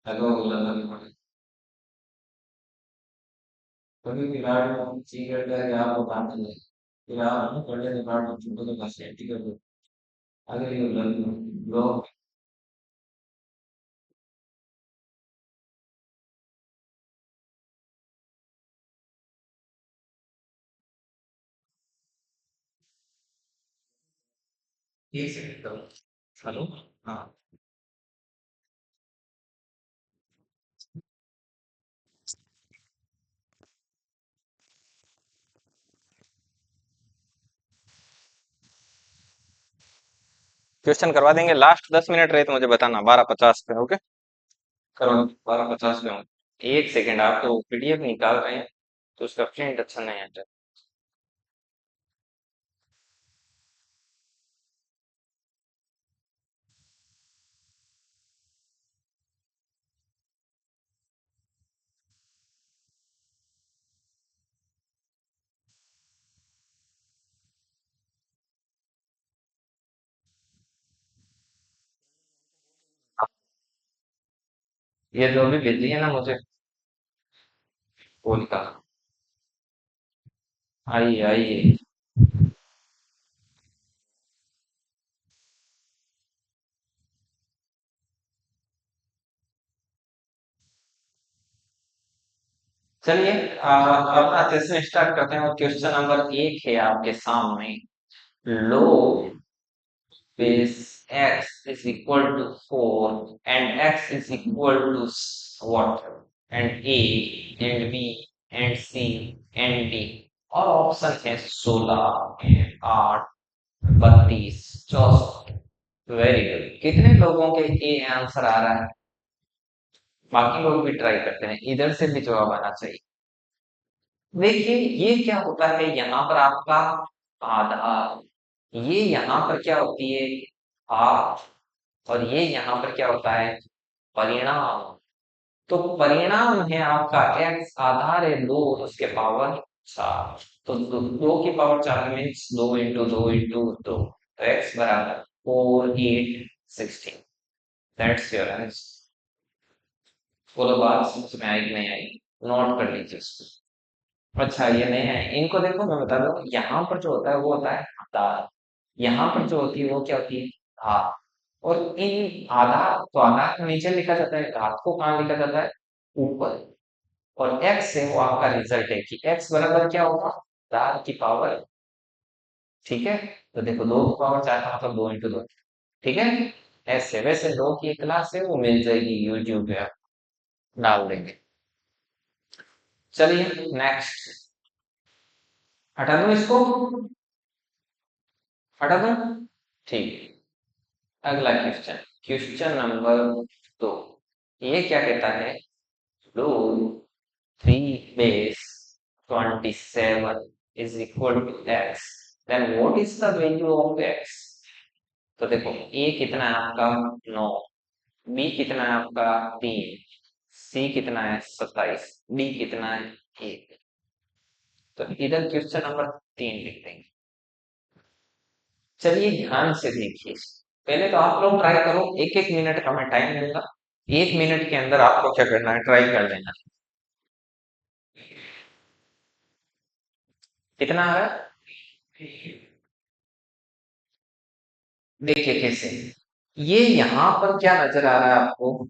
Algo volando कभी विराट में secret करके आपको बांट देंगे फिर आप ना पढ़ने के बाद में छोटों को सेफ्टी कर दो अगर ये लोग एक सेकंड करो हेलो हाँ क्वेश्चन करवा देंगे। लास्ट 10 मिनट रहे तो मुझे बताना। 12:50 पे। ओके। करो 12:50 में हूँ एक सेकेंड, आप तो पीडीएफ निकाल रहे हैं तो उसका प्रिंट अच्छा नहीं आता। ये जो भी भेजी है ना मुझे, वो निकाल। आइए आइए। चलिए अपना सेशन स्टार्ट करते हैं और क्वेश्चन नंबर 1 है आपके सामने। लो base x is equal to 4 and x is equal to what? And A and B and C and D और ऑप्शन है 16 8 32 64। Very good. कितने लोगों के ए आंसर आ रहा है? बाकी लोग भी ट्राई करते हैं, इधर से भी जवाब आना चाहिए। देखिए ये क्या होता है, यहाँ पर आपका आधार, ये यहाँ पर क्या होती है हाफ, और ये यहाँ पर क्या होता है परिणाम। तो परिणाम है आपका x, आधार है 2, उसके पावर 4। तो 2 की पावर 4 मीन्स 2 इंटू 2 इंटू 2, तो x बराबर 4 8 16। That's your answer. बोलो बात समझ में आई कि नहीं आई? नोट कर लीजिए इसको। अच्छा ये नहीं है, इनको देखो मैं बता दूं, यहाँ पर जो होता है वो होता है आधार, यहाँ पर जो होती है वो क्या होती है घात। और इन आधार, तो आधार को नीचे लिखा जाता है, घात को कहाँ लिखा जाता है ऊपर। और x है वो आपका रिजल्ट है कि x बराबर क्या होगा 4 की पावर। ठीक है, तो देखो 2 की पावर 4 का मतलब 2 इंटू 2। ठीक है, ऐसे वैसे 2 की एक क्लास है वो मिल जाएगी यूट्यूब पे, आप डाल देंगे। चलिए नेक्स्ट। हटा दो इसको, हटा दो। ठीक है, अगला क्वेश्चन, क्वेश्चन नंबर 2। ये क्या कहता है, लो 3 base 27 is equal to x, then what is the value of x? तो देखो a कितना है आपका 9, b कितना है आपका 3, c कितना है 27, d कितना है 1। तो इधर क्वेश्चन नंबर 3 लिख देंगे। चलिए ध्यान से देखिए, पहले तो आप लोग ट्राई करो, 1 1 मिनट का मैं टाइम दूंगा, 1 मिनट के अंदर आपको क्या करना है ट्राई कर लेना। कितना है देखिए कैसे, ये यहाँ पर क्या नजर आ रहा है आपको,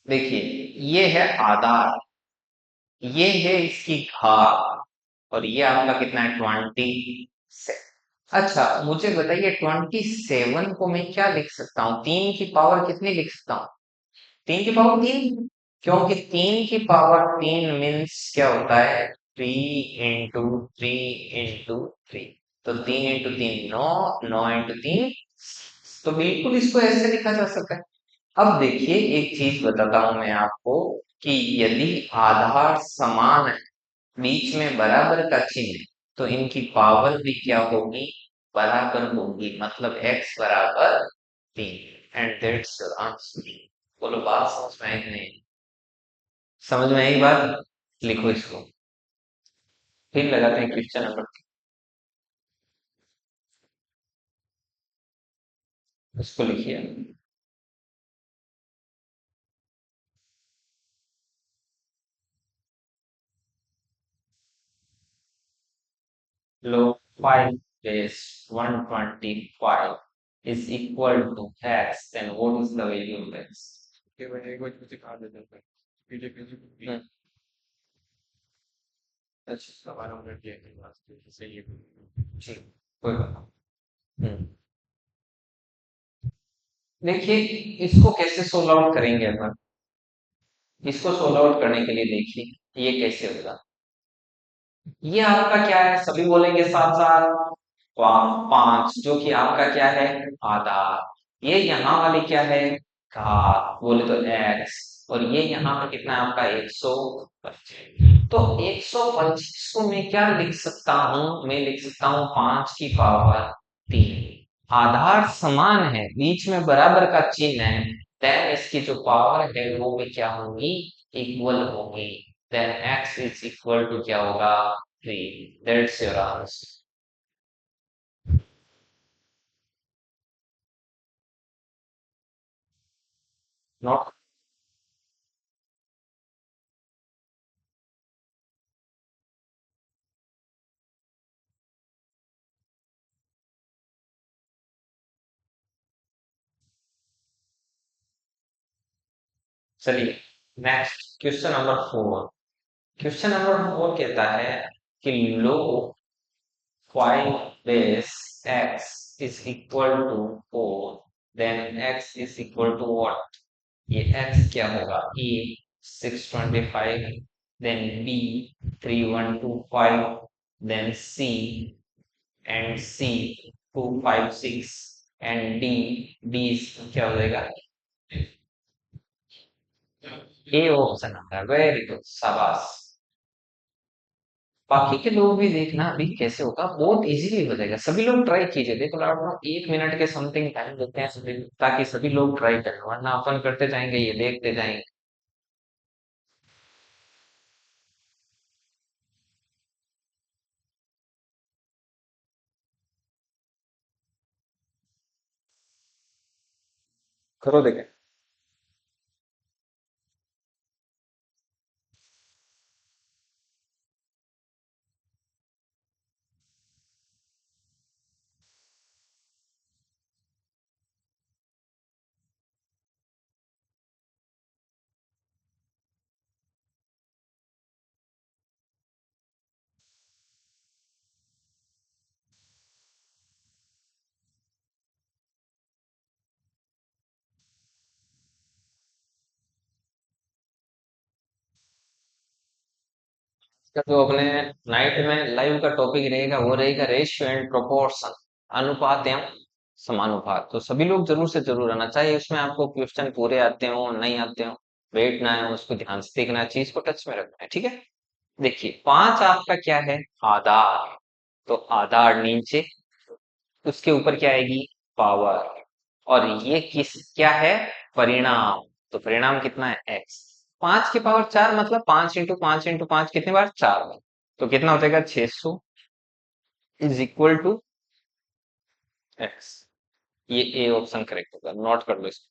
देखिए ये है आधार, ये है इसकी घात, और ये आपका कितना है 27। अच्छा मुझे बताइए 27 को मैं क्या लिख सकता हूँ, 3 की पावर कितनी लिख सकता हूँ? 3 की पावर 3, क्योंकि 3 की पावर 3 मीन्स क्या होता है 3 इंटू 3 इंटू 3। तो 3 इंटू 3 9, 9 इंटू 3। तो बिल्कुल इसको ऐसे लिखा जा सकता है। अब देखिए एक चीज बताता हूं मैं आपको, कि यदि आधार समान है, बीच में बराबर का चिन्ह है, तो इनकी पावर भी क्या होगी बराबर होगी, मतलब x बराबर 3। And that's answer. बोलो बात समझ में आई कि नहीं? समझ में आई बात? लिखो इसको। फिर लगाते हैं क्वेश्चन नंबर 3। उसको लिखिए। लो 5 base 125 is equal to x, then what is the value of x? कि मैंने एक बार मुझे कहा देता था पीछे पीछे हम्म, अच्छा हमारा उन्हें दिया कि वास्तव सही है जी, कोई बात नहीं। देखिए, इसको कैसे सोल्व आउट करेंगे अपन। इसको सोल्व आउट करने के लिए देखिए ये कैसे होगा। ये आपका क्या है, सभी बोलेंगे साथ साथ। 5 जो कि आपका क्या है, आधार। ये यहाँ वाली क्या है, घात बोले तो x। और ये यहाँ पर कितना है आपका 125। तो 125 को मैं क्या लिख सकता हूँ, मैं लिख सकता हूँ 5 की पावर 3। आधार समान है, बीच में बराबर का चिन्ह है, देन इसकी जो पावर है वो भी क्या होगी, इक्वल होगी। Then x is equal to क्या होगा, 3। That's your answer. नॉट। चलिए, next question number 4। Question number 4 कहता है कि लो 5 base x is equal to 4, then x is equal to what? ये x क्या होगा, a 625, then b 3125, then c and c 256 and d क्या हो जाएगा, ए ऑप्शन आता है। वेरी गुड, शाबाश। बाकी के लोग भी देखना अभी कैसे होगा, बहुत इजीली हो जाएगा। सभी लोग ट्राई कीजिए। देखो लगभग 1 मिनट के समथिंग टाइम देते हैं सभी, ताकि सभी लोग ट्राई करें, वरना अपन करते जाएंगे ये देखते जाएंगे। करो देखें। इसका जो अपने नाइट में लाइव का टॉपिक रहेगा वो रहेगा रेशियो एंड प्रोपोर्शन, अनुपात एवं समानुपात। तो सभी लोग जरूर से जरूर आना चाहिए। उसमें आपको क्वेश्चन पूरे आते हो नहीं आते हो, बैठना है, उसको ध्यान से देखना है, चीज को टच में रखना है, ठीक है। देखिए 5 आपका क्या है, आधार। तो आधार नीचे, उसके ऊपर क्या आएगी, पावर। और ये किस क्या है, परिणाम। तो परिणाम कितना है, x। 5 की पावर 4 मतलब 5 इंटू 5 इंटू 5 कितने बार, 4 बार। तो कितना हो जाएगा, 600 इज इक्वल टू x। ये ए ऑप्शन करेक्ट होगा, नोट कर लो इसको।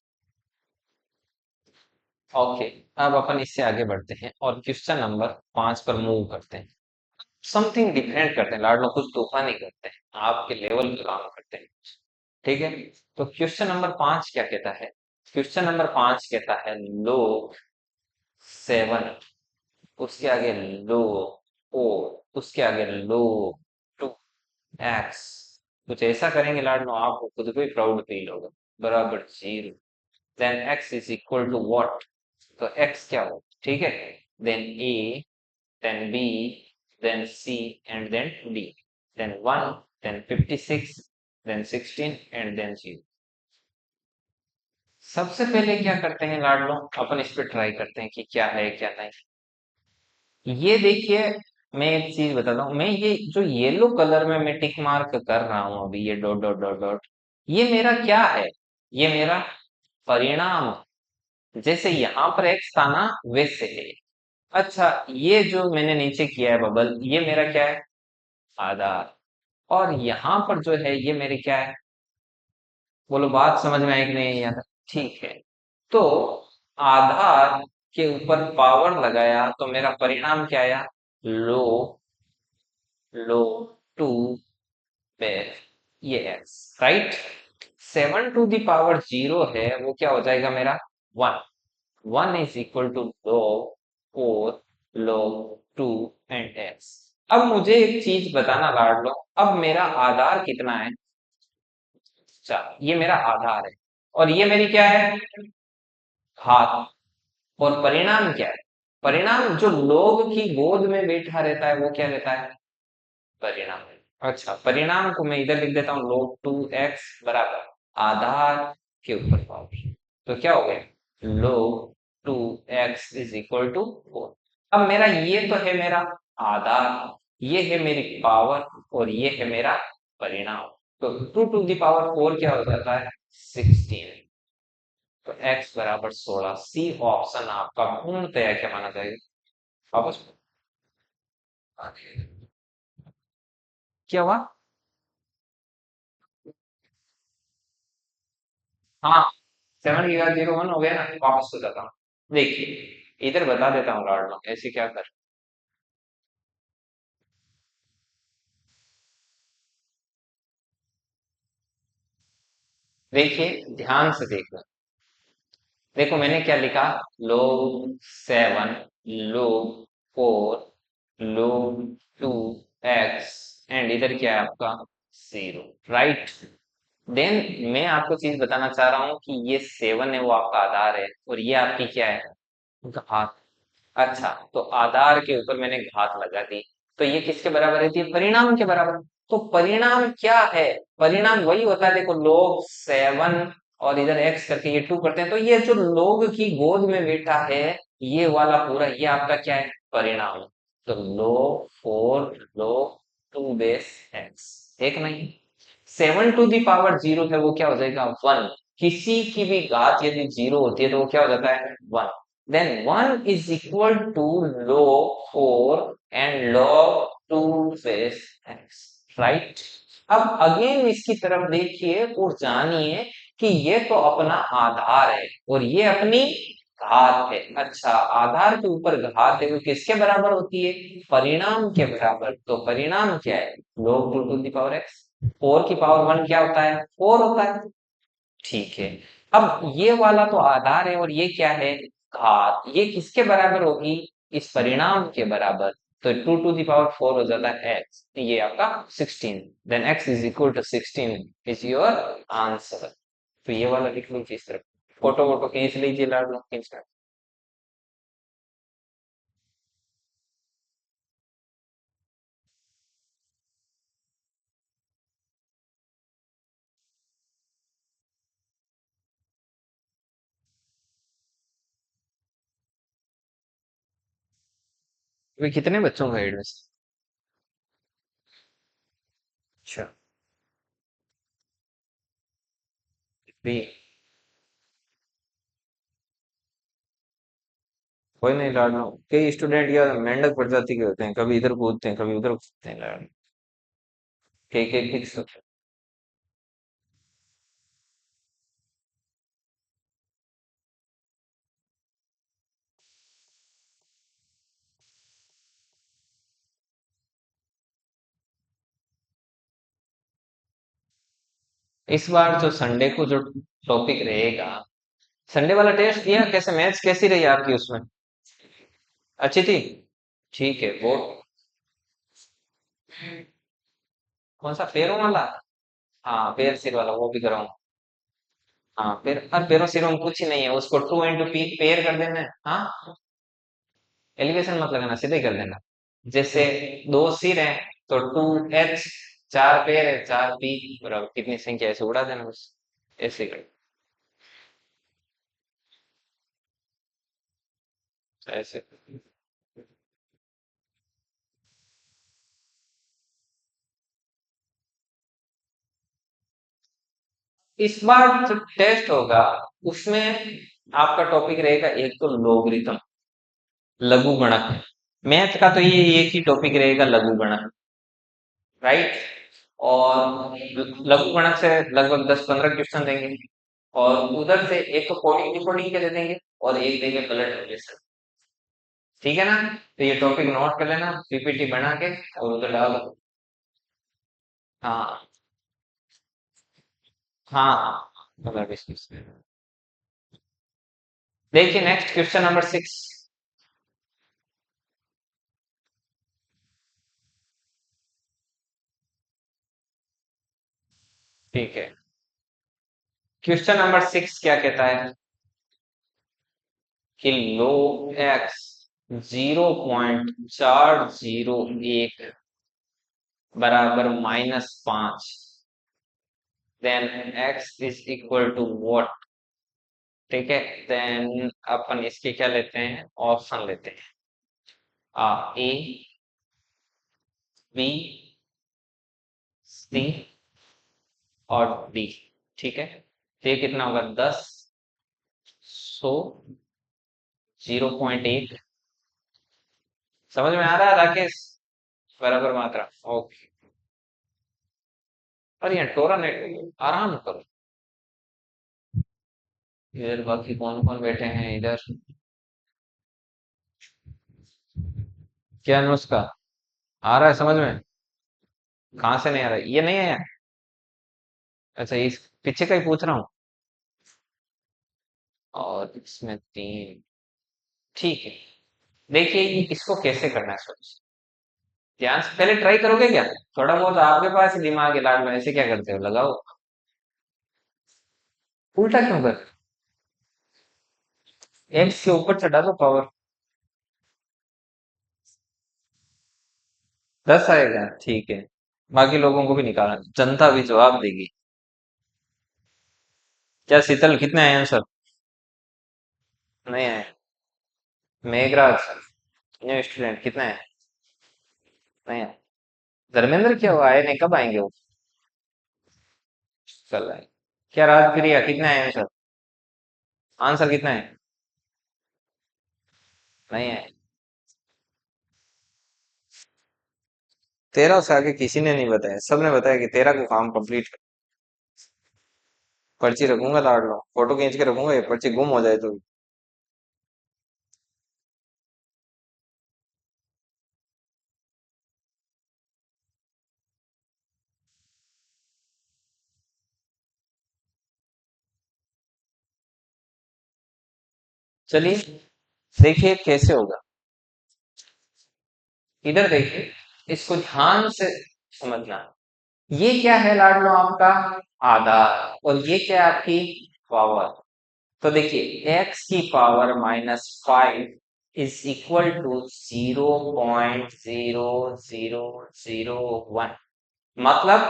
ओके, अब अपन इससे आगे बढ़ते हैं और क्वेश्चन नंबर 5 पर मूव करते हैं। समथिंग डिफरेंट करते हैं लाडलो, कुछ तूफानी करते हैं, आपके लेवल पे काम करते हैं, ठीक है। तो क्वेश्चन नंबर 5 क्या कहता है, क्वेश्चन नंबर 5 कहता है लो 7, उसके आगे लो 4, उसके आगे लो 2x। कुछ ऐसा करेंगे लाडलो, आपको खुद को ही प्राउड फील होगा। बराबर 0। Then x is equal to what, तो x क्या हो, ठीक है। देन a, then b, then c, and then d, then 1, then 56, then 16, and then 0। सबसे पहले क्या करते हैं लाडलो, अपन इस पे ट्राई करते हैं कि क्या है क्या नहीं। ये देखिए, मैं एक चीज बताता हूँ, मैं ये जो येलो कलर में मैं टिक मार्क कर रहा हूँ अभी, ये डॉट डॉट डॉट डॉट, ये मेरा क्या है, ये मेरा परिणाम है। जैसे यहाँ पर एक्स था ना, वैसे है। अच्छा, ये जो मैंने नीचे किया है बबल, ये मेरा क्या है? आधार। और यहाँ पर जो है ये मेरी क्या है? बोलो, बात समझ में आई कि नहीं यार? ठीक है। तो आधार के ऊपर पावर लगाया तो मेरा परिणाम क्या आया? लो लो टू बेस, ये x, right. 7 to the power 0 है, वो क्या हो जाएगा मेरा? 1। 1 is equal to log 4 log 2 and x. अब मुझे एक चीज बताना लाड लो, अब मेरा आधार कितना है? अच्छा, ये मेरा आधार है, और ये मेरी क्या है? घात। और परिणाम क्या है? परिणाम जो लोग की गोद में बैठा रहता है वो क्या रहता है? परिणाम। अच्छा, परिणाम को मैं इधर लिख देता हूँ, log 2x बराबर आधार के ऊपर पावर। तो क्या हो गया? log 2x is equal to 4। अब मेरा ये तो है मेरा आधार, ये है मेरी पावर, और ये है मेरा परिणाम। तो 2 टू द पावर 4 क्या हो जाता है? 16। तो x बराबर 16। सी ऑप्शन आपका पूर्णतया क्या माना जाएगा? वापस क्या हुआ? हाँ, 7 की 0 1 हो गया ना, वापस हो जाता हूँ। देखिए, इधर बता देता हूँ लॉर्ड, ऐसे क्या कर। देखिए, ध्यान से देखना। देखो मैंने क्या लिखा? लोग 7 लोग 4 लोग 2x एंड इधर क्या है आपका? 0, राइट। देन मैं आपको चीज बताना चाह रहा हूँ कि ये 7 है वो आपका आधार है, और ये आपकी क्या है? घात। अच्छा, तो आधार के ऊपर मैंने घात लगा दी, तो ये किसके बराबर रहती है? परिणाम के बराबर। तो परिणाम क्या है? परिणाम वही होता है, देखो log 7 और इधर x करके ये 2 करते हैं, तो ये जो लोग की गोद में बैठा है, ये वाला पूरा ये आपका क्या है? परिणाम। तो log 4 log 2 बेस x, एक नहीं। 7 टू द पावर 0 है, वो क्या हो जाएगा? 1। किसी की भी घात यदि 0 होती है तो वो क्या हो जाता है? 1। then 1 is equal to log 4 and log 2 base x, right? अब अगेन इसकी तरफ देखिए और जानिए कि ये तो अपना आधार है और ये अपनी घात है। अच्छा, आधार के ऊपर घात है, वो किसके बराबर होती है? परिणाम के बराबर। तो परिणाम क्या है? log 2 to the power x। 4 की पावर 1 क्या होता है? 4 होता है। ठीक है। अब ये वाला तो आधार है, और ये क्या है? घात। ये किसके बराबर होगी? इस परिणाम के बराबर। तो 2 टू द पावर 4 हो जाता है x, ये आपका 16। Then x is equal to 16 is your answer. तो ये वाला लिख लीजिए इस तरफ, फोटो वोटो खींच लीजिए, लाड लो खींच कर। अभी कितने बच्चों का एडमिशन? अच्छा, भी कोई नहीं लाड लो, कई स्टूडेंट या मेंढक प्रजाति के होते हैं, कभी इधर कूदते हैं कभी उधर कूदते हैं लाड। कई कई फिक्स। इस बार जो संडे को जो टॉपिक रहेगा, संडे वाला टेस्ट दिया कैसे? मैथ्स कैसी रही आपकी उसमें? अच्छी थी? ठीक है। वो कौन सा, पैरों वाला? हाँ, पैर सिर वाला वो भी कराऊंगा। हाँ, पैर हर पैरों सिरों में कुछ ही नहीं है, उसको 2 इंटू पी पेयर कर देना है। हाँ, एलिवेशन मत लगाना, सीधे कर देना। जैसे दो सिर हैं तो 2h, चार पैर है 4p, बराबर कितनी संख्या ऐसे उड़ा देना बस, ऐसे कर। ऐसे। इस बार जो टेस्ट होगा उसमें आपका टॉपिक रहेगा एक तो लोगरिथम। लघु गणक। मैथ का तो ये एक ही टॉपिक रहेगा, लघु गणक, राइट। और लघु गणक से लगभग 10-15 क्वेश्चन देंगे, और उधर से एक तो कोडिंग डिकोडिंग के दे देंगे और एक देंगे ब्लड रिलेशन। ठीक है ना? तो ये टॉपिक नोट कर लेना, पीपीटी बना के और उधर डाल दो। हाँ हाँ हाँ, ब्लड रिलेशन। देखिए नेक्स्ट क्वेश्चन नंबर 6। ठीक है, क्वेश्चन नंबर 6 क्या कहता है कि log x 0.401 बराबर -5, then x is equal to what. ठीक है, देन अपन इसके क्या लेते हैं, ऑप्शन लेते हैं, ए, बी, सी और डी। ठीक है, तो ये कितना होगा, 10, 100, 0.8। समझ में आ रहा है राकेश? बराबर मात्रा, ओके। और ये टोरा नेट, आराम करो। इधर बाकी कौन कौन बैठे हैं इधर? क्या नुस्खा आ रहा है समझ में? कहाँ से नहीं आ रहा है? ये नहीं है? अच्छा, इस पीछे का ही पूछ रहा हूँ। और इसमें 3। ठीक है, देखिए इसको कैसे करना है, सोच ध्यान से, पहले ट्राई करोगे क्या? थोड़ा बहुत आपके पास ही दिमाग है लाड में, ऐसे क्या करते हो, लगाओ। उल्टा क्यों कर? एक्स के ऊपर चढ़ा दो पावर, 10 आएगा, ठीक है। बाकी लोगों को भी निकालना, जनता भी जवाब देगी। क्या शीतल, कितने आए आंसर? नहीं आए। मेघराज, न्यू स्टूडेंट, कितने आए? नहीं आए। धर्मेंद्र क्या हुआ, आए नहीं, कब आएंगे वो? चल रहा है। क्या राजप्रिया, कितने आए आंसर? आंसर कितना है? नहीं है। 13 से आगे किसी ने नहीं बताया, सबने बताया कि 13 को काम कंप्लीट कर। पर्ची रखूंगा लाड लो, फोटो खींच के रखूंगा, ये पर्ची गुम हो जाए तो। चलिए देखिए कैसे होगा। इधर देखिए, इसको ध्यान से समझना। ये क्या है लाडलो, आपका आधार, और ये क्या है आपकी पावर। तो देखिए x की पावर -5 इज इक्वल टू 0.0001। मतलब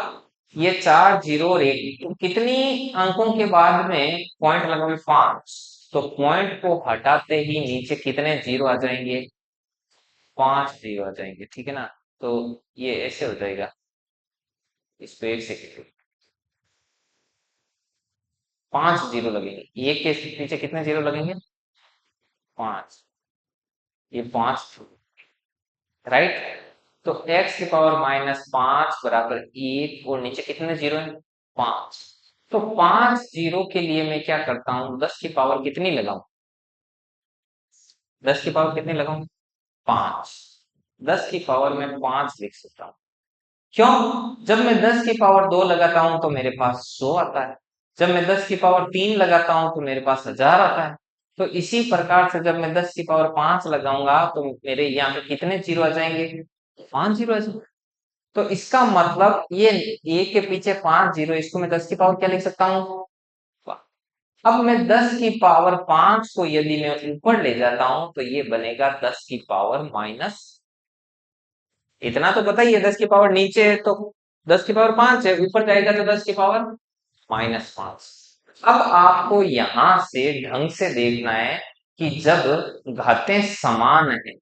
ये 4 जीरो और एक, तो कितनी अंकों के बाद में पॉइंट लगोगे, 5। तो पॉइंट को हटाते ही नीचे कितने जीरो आ जाएंगे, 5 जीरो आ जाएंगे। ठीक है ना? तो ये ऐसे हो जाएगा, इस पे एक सेकेंड, 5 जीरो लगेंगे, एक के पीछे कितने जीरो लगेंगे, 5। ये 5, राइट। तो x की पावर -5 बराबर 1, और नीचे कितने जीरो है, 5। तो 5 जीरो के लिए मैं क्या करता हूँ, 10 की पावर कितनी लगाऊं, 10 की पावर कितनी लगाऊं, 5। 10 की पावर में 5 लिख सकता हूँ। क्यों? जब मैं 10 की पावर 2 लगाता हूं तो मेरे पास 100 आता है। जब मैं 10 की पावर 3 लगाता हूं तो मेरे पास 1000 आता है। तो इसी प्रकार से जब मैं 10 की पावर 5 लगाऊंगा तो मेरे यहाँ पे कितने जीरो आ जाएंगे, 5 जीरो आ जाएंगे। तो इसका मतलब ये ए के पीछे 5 जीरो, इसको मैं 10 की पावर क्या लिख सकता हूँ, अब मैं 10 की पावर 5 को यदि मैं ऊपर ले जाता हूं तो ये बनेगा 10 की पावर माइनस, इतना तो पता ही है, 10 की पावर नीचे है तो 10 की पावर 5 है, ऊपर जाएगा तो 10 की पावर -5। अब आपको यहां से ढंग से देखना है कि जब घातें समान है,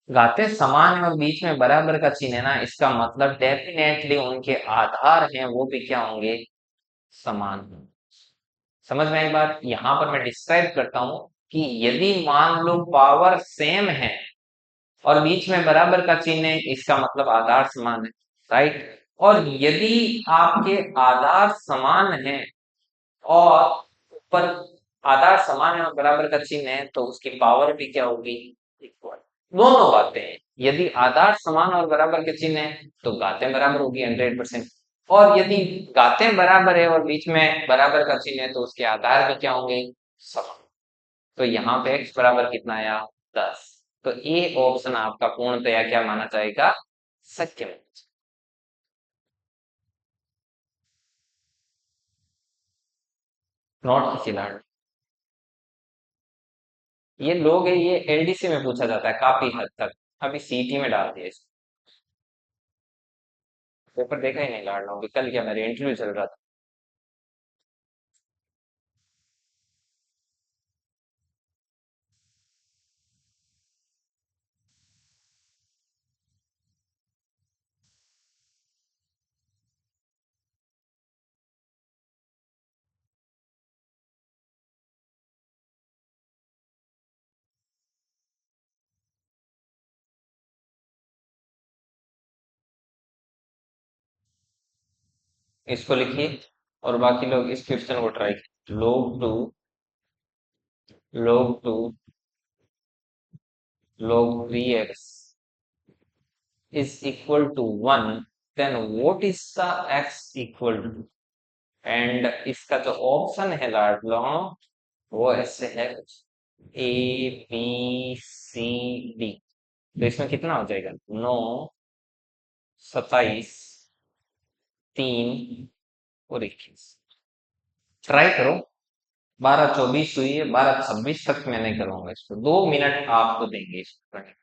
घातें समान है और बीच में बराबर का चिन्ह है ना, इसका मतलब डेफिनेटली उनके आधार हैं वो भी क्या होंगे, समान होंगे। समझ में आई बात? यहां पर मैं डिस्क्राइब करता हूं कि यदि मान लो पावर सेम है और बीच में बराबर का चिन्ह है, इसका मतलब आधार समान है, राइट। और यदि आपके आधार समान है और ऊपर आधार समान है और बराबर का चिन्ह है, तो उसकी पावर भी क्या होगी, इक्वल। दोनों बातें हैं, यदि आधार समान और बराबर के चिन्ह है तो गातें बराबर होगी 100%, और यदि गातें बराबर है और बीच में बराबर का चिन्ह है तो उसके आधार भी क्या होंगे, समान। तो यहाँ पे x बराबर कितना आया, 10। तो ए ऑप्शन आपका पूर्णतया क्या माना जाएगा, सत्य माना जाएगा। नॉट खिलाड़ी, ये लोग है, ये एलडीसी में पूछा जाता है काफी हद तक, अभी सीटी में डाल दिया इसको। पेपर देखा ही नहीं लाड़ रहा हूँ, कल क्या मेरे इंटरव्यू चल रहा था। इसको लिखिए और बाकी लोग इस क्वेश्चन को ट्राई कीजिए। log 2 log 3x is equal to 1, then what is the x equal to? And इसका जो ऑप्शन है लाडलो, वो ऐसे है ए बी सी डी। तो इसमें कितना हो जाएगा, 9, 27, 3 और 21। ट्राई करो, 12-24 हुई है, 12-26 तक मैं नहीं करूंगा इसको, 2 मिनट आपको देंगे इसको करने।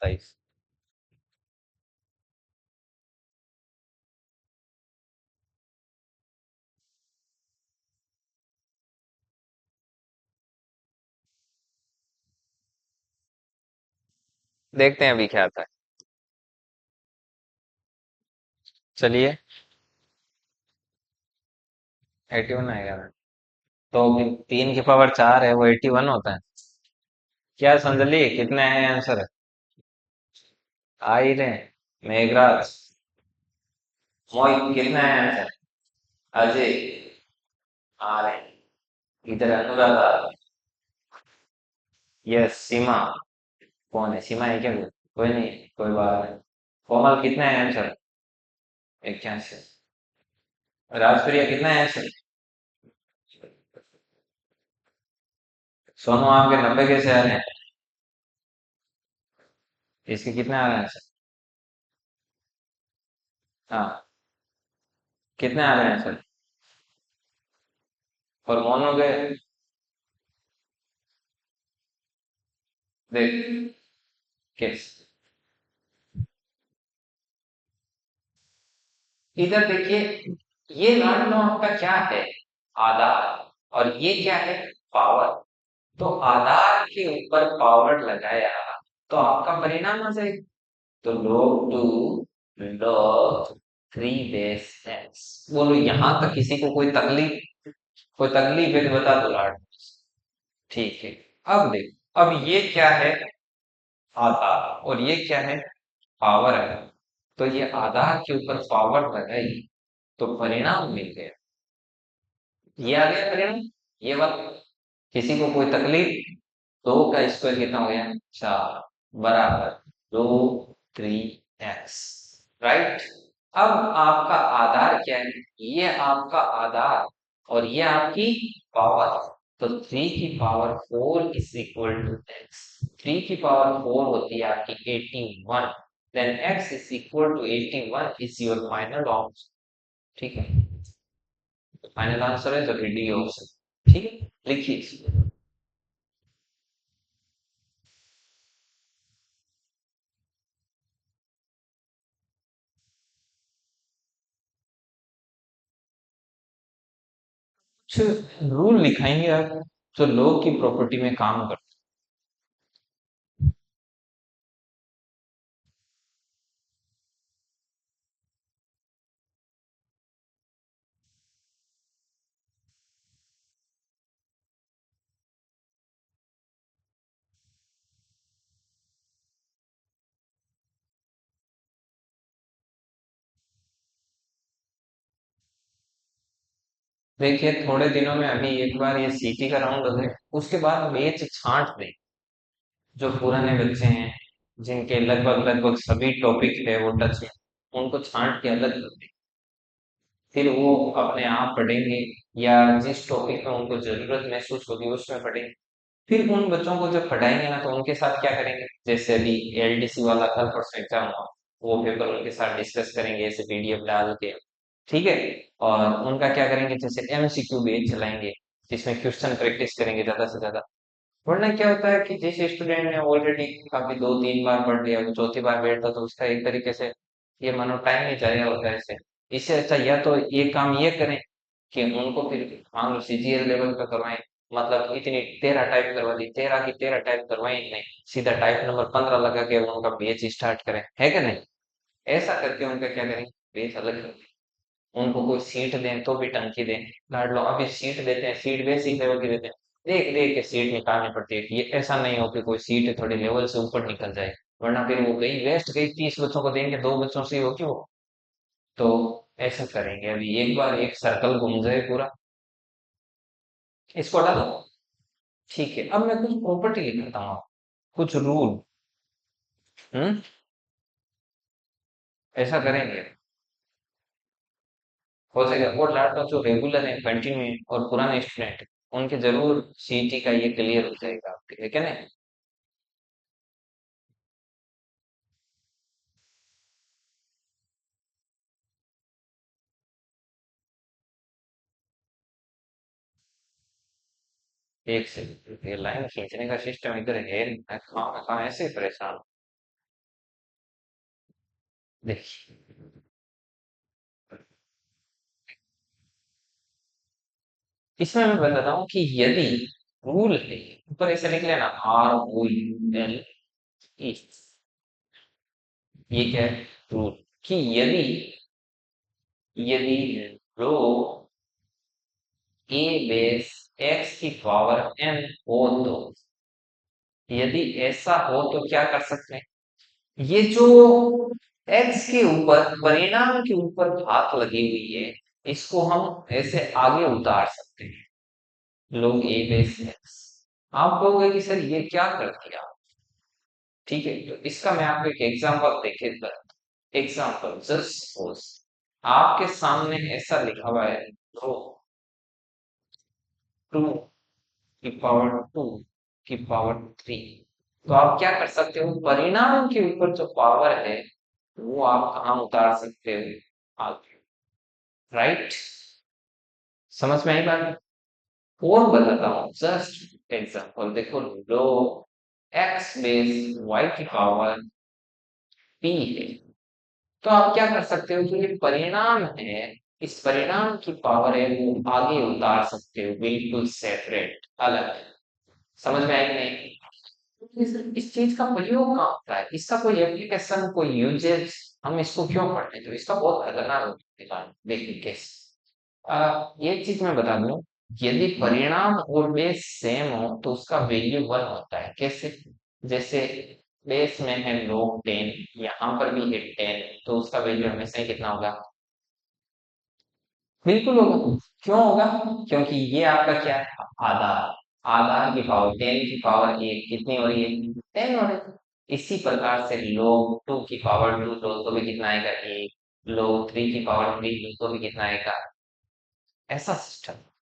सत्ताईस। देखते हैं अभी क्या आता है, चलिए। 81 आएगा ना, तो 3 की पावर 4 है, वो 81 होता है। क्या समझ लिए, कितने हैं आंसर, आ ही रहे हैं। मेघराज, मोहित, कितना है आंसर, अजय, आ रहे हैं। इधर अनुराधा, यस, सीमा। कौन है सीमा, है क्या कोई नहीं, कोई बात नहीं। कोमल, कितना है आंसर, 81। राजप्रिया, कितना है आंसर। सोनू, आपके 90 कैसे आ रहे हैं, इसके कितने आ रहे हैं आंसर, हाँ, कितने आ रहे हैं आंसर। और मोनू के, देख, किस, इधर देखिए, ये मान लो आपका क्या है, आधार, और ये क्या है, पावर। तो आधार के ऊपर पावर लगाया तो आपका परिणाम आ जाएगा। तो log 2 log 3 बेस x। बोलो यहाँ तक किसी को कोई तकलीफ है तो बता दो लाड। ठीक है, अब देखो, अब ये क्या है, आधार, और ये क्या है, पावर है। तो ये आधार के ऊपर पावर लगाई तो परिणाम मिल गया, ये आ गया परिणाम, ये वाला। किसी को कोई तकलीफ, 2 का स्क्वायर कितना हो गया, 4, बराबर 2 3 x, राइट। अब आपका आधार क्या है, ये आपका आधार और ये आपकी पावर। तो 3 की power 4 is equal to x. 3 की पावर 4 होती है आपकी 81, then x is equal to 81 is your final answer. ठीक है, फाइनल आंसर है तो डी ऑप्शन। ठीक है, लिखिए इसको। कुछ रूल लिखाएंगे आप जो लॉ की प्रॉपर्टी में काम करते हैं। देखिए थोड़े दिनों में अभी एक बार ये सीटी का राउंड हो जाए, उसके बाद मैच छांट दें। जो पुराने बच्चे हैं जिनके लगभग लगभग सभी टॉपिक है वो टच है, उनको छांट के अलग कर दें। फिर वो अपने आप पढ़ेंगे या जिस टॉपिक में उनको जरूरत महसूस होगी उसमें पढ़ेंगे। फिर उन बच्चों को जब पढ़ाएंगे ना तो उनके साथ क्या करेंगे, जैसे अभी एलडीसी वाला कल परसों एग्जाम हुआ, वो पेपर उनके साथ डिस्कस करेंगे ऐसे पीडीएफ डाल के, ठीक है। और उनका क्या करेंगे, जैसे एमसीक्यू बेस चलाएंगे जिसमें क्वेश्चन प्रैक्टिस करेंगे ज्यादा से ज्यादा। वरना क्या होता है कि जिस स्टूडेंट ने ऑलरेडी काफी 2-3 बार पढ़ लिया, वो चौथी बार बैठता तो उसका एक तरीके से ये मानो टाइम ही जाया होता है इससे। इससे अच्छा या तो ये काम ये करें कि उनको फिर मान लो सीजीएल लेवल का करवाएं, मतलब इतनी 13 टाइप करवा दी, 13 की 13 टाइप करवाएं ही नहीं, सीधा टाइप नंबर 15 लगा के उनका पेज स्टार्ट करें, है कि नहीं। ऐसा करके उनका क्या करें, पेज अलग कर दें। उनको कोई सीट दें तो भी टंकी दें। लाड लो अभी सीट देते हैं, सीट बेसिक लेवल की देते हैं, देख देख के सीट निकालनी पड़ती है। ये ऐसा नहीं हो कि कोई सीट थोड़ी लेवल से ऊपर निकल जाए, वरना फिर वो गई वेस्ट गई, 30 बच्चों को देंगे, 2 बच्चों से होगी वो। तो ऐसा करेंगे, अभी एक बार एक सर्कल घूम जाए पूरा। इसको डालो, ठीक है। अब मैं कुछ प्रॉपर्टी लिखता हूँ, कुछ रूल। हम्म, ऐसा करेंगे। हो सके वो लाट जो रेगुलर है, कंटिन्यू है और पुराने स्टूडेंट, उनके जरूर सीटी का ये क्लियर हो जाएगा आपके, है क्या नहीं। एक से ये लाइन खींचने का सिस्टम इधर है नहीं, मैं कहाँ ऐसे ही परेशान हूँ। देखिए इसमें मैं बताता हूँ कि यदि रूल है, ऊपर ऐसे लिख लेना ROUL, ये क्या है, रूल, कि यदि यदि रो ए बेस एक्स की पावर n हो तो, यदि ऐसा हो तो क्या कर सकते हैं, ये जो एक्स के ऊपर परिणाम के ऊपर घात लगी हुई है, इसको हम ऐसे आगे उतार सकते हैं, लोग ए बेस एक्स। आप कहोगे कि सर ये क्या कर दिया, ठीक है। तो इसका मैं आपको एक एग्जांपल देखे, एग्जांपल जस्ट सपोज आपके सामने ऐसा लिखा हुआ है, तो 2 की पावर 3, तो आप क्या कर सकते हो, परिणाम के ऊपर जो पावर है वो आप कहाँ उतार सकते हो, आगे, राइट। समझ में आई बात। और बताता हूँ जस्ट एग्जांपल, देखो लो एक्स बेस वाई की पावर पी है, तो आप क्या कर सकते हो, जो ये परिणाम है, इस परिणाम की पावर है वो आगे उतार सकते हो, बिल्कुल सेपरेट, अलग। समझ में आई कि नहीं। इस चीज का प्रयोग कहाँ होता है, इसका कोई एप्लीकेशन, कोई यूजेज, हम इसको क्यों पढ़ते हैं, तो इसका बहुत खतरनाक होता है, देखिए कैसे। ये चीज मैं बता दूं, यदि परिणाम और बेस सेम हो तो उसका वैल्यू 1 होता है, कैसे, जैसे बेस में है log 10, यहाँ पर भी है 10, तो उसका वैल्यू हमेशा ही कितना होगा, बिल्कुल होगा। क्यों होगा, क्योंकि ये आपका क्या है, आधार, आधार की पावर 10 की पावर 1 कितनी हो रही है, 10 हो रही है। इसी प्रकार से log 2 की पावर 2 लो तो भी कितना आएगा, 1, log 3 की पावर 3 लो तो भी कितना आएगा, ऐसा सिस्टम।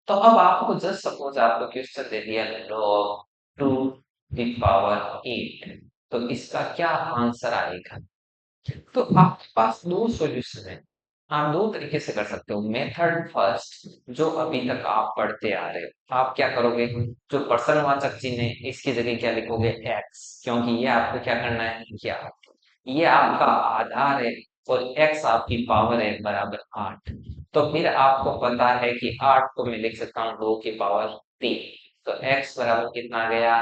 तो अब आपको जस्ट सपोज आपको क्वेश्चन दे दिया log 2 की पावर 8, तो इसका क्या आंसर आएगा। तो आपके पास दो सॉल्यूशन है, आप दो तरीके से कर सकते हो। मेथड फर्स्ट, जो अभी तक आप पढ़ते आ रहे हो, आप क्या करोगे, जो प्रश्नवाचक चिन्ह है इसकी जगह क्या लिखोगे, एक्स, क्योंकि ये आपको क्या करना है, क्या, ये आपका आधार है और एक्स आपकी पावर है बराबर 8। तो फिर आपको पता है कि 8 को मैं लिख सकता हूँ 2 की पावर 3। तो x बराबर कितना आ गया?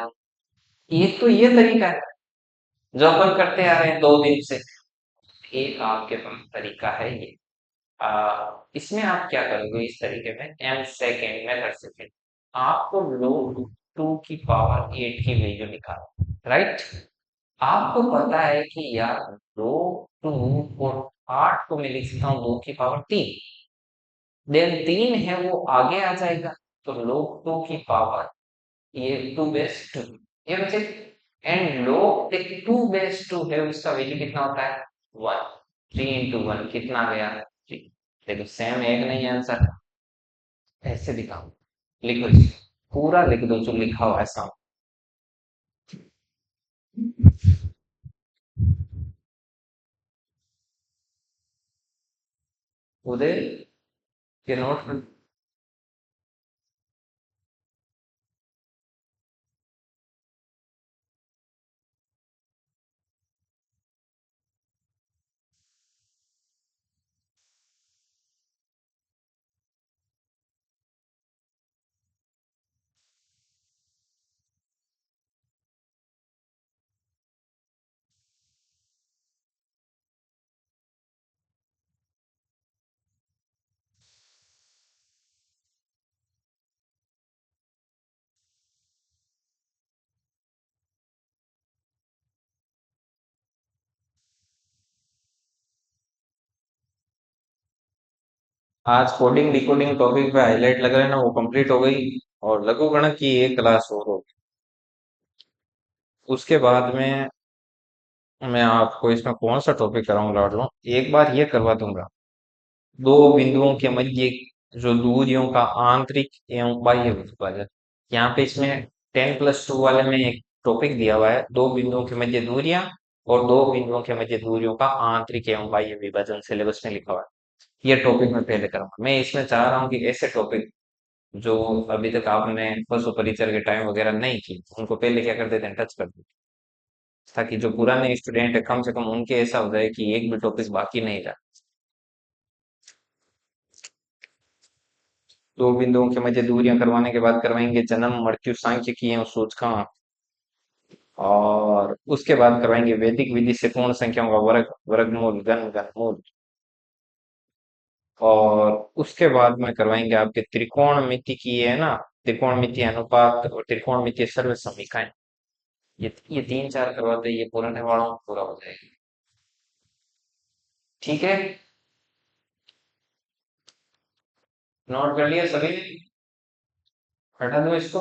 ये तरीका है जो अपन करते आ रहे हैं 2 दिन से। एक आपके पास तरीका है ये। इसमें आप क्या करोगे इस तरीके में, m सेकेंड मेथड सेकेंड, आपको log 2 की पावर 8 की वैल्यू निकालो, राइट? आपको पता है कि यार log 2 और 8 को मैं लिख सकता हूँ 2 की पावर 3, देन 3 है वो आगे आ जाएगा, तो log 2 की पावर ये 2 बेस 2, ये बचे। एंड log 2 बेस 2 है उसका वैल्यू कितना होता है? 1। 3 इंटू 1 कितना आ गया? 3। देखो सेम एक नहीं आंसर, ऐसे दिखाओ, लिखो इसको, पूरा लिख दो जो लिखा हुआ है सामने। उदय के नोट में आज कोडिंग डिकोडिंग टॉपिक पे हाईलाइट लग रहा है ना, वो कंप्लीट हो गई। और लघु गणक की एक क्लास और होगी। उसके बाद में मैं आपको इसमें कौन सा टॉपिक कराऊंगा लाडलो, एक बार ये करवा दूंगा, दो बिंदुओं के मध्य जो दूरियों का आंतरिक एवं बाह्य विभाजन। यहाँ पे इसमें 10+2 वाले में एक टॉपिक दिया हुआ है, दो बिंदुओं के मध्य दूरियां और दो बिंदुओं के मध्य दूरियों का आंतरिक एवं बाह्य विभाजन, सिलेबस में लिखा हुआ है। ये टॉपिक मैं पहले करूंगा। मैं इसमें चाह रहा हूँ कि ऐसे टॉपिक जो अभी तक आपने पशु परिचर के टाइम वगैरह नहीं की, उनको पहले क्या कर देते हैं, टच कर देते हैं, ताकि जो पुराने स्टूडेंट है कम से कम उनके ऐसा हो जाए कि एक भी टॉपिक बाकी नहीं रहा। दो बिंदुओं के मध्य दूरियां करवाने के बाद करवाएंगे जन्म मृत्यु सांख्यिकी एवं सूचकांक, और उसके बाद करवाएंगे वैदिक विधि से पूर्ण संख्याओं का वर्ग, वर्गमूल, घन, घनमूल। और उसके बाद में करवाएंगे आपके त्रिकोणमिति की है ना, त्रिकोणमिति अनुपात और त्रिकोणमिति सर्व समीकरण। ये 3-4 करवाते ये पुराने वालों को पूरा हो जाएगा। ठीक है, नोट कर लिया सभी ने? हटा दो इसको।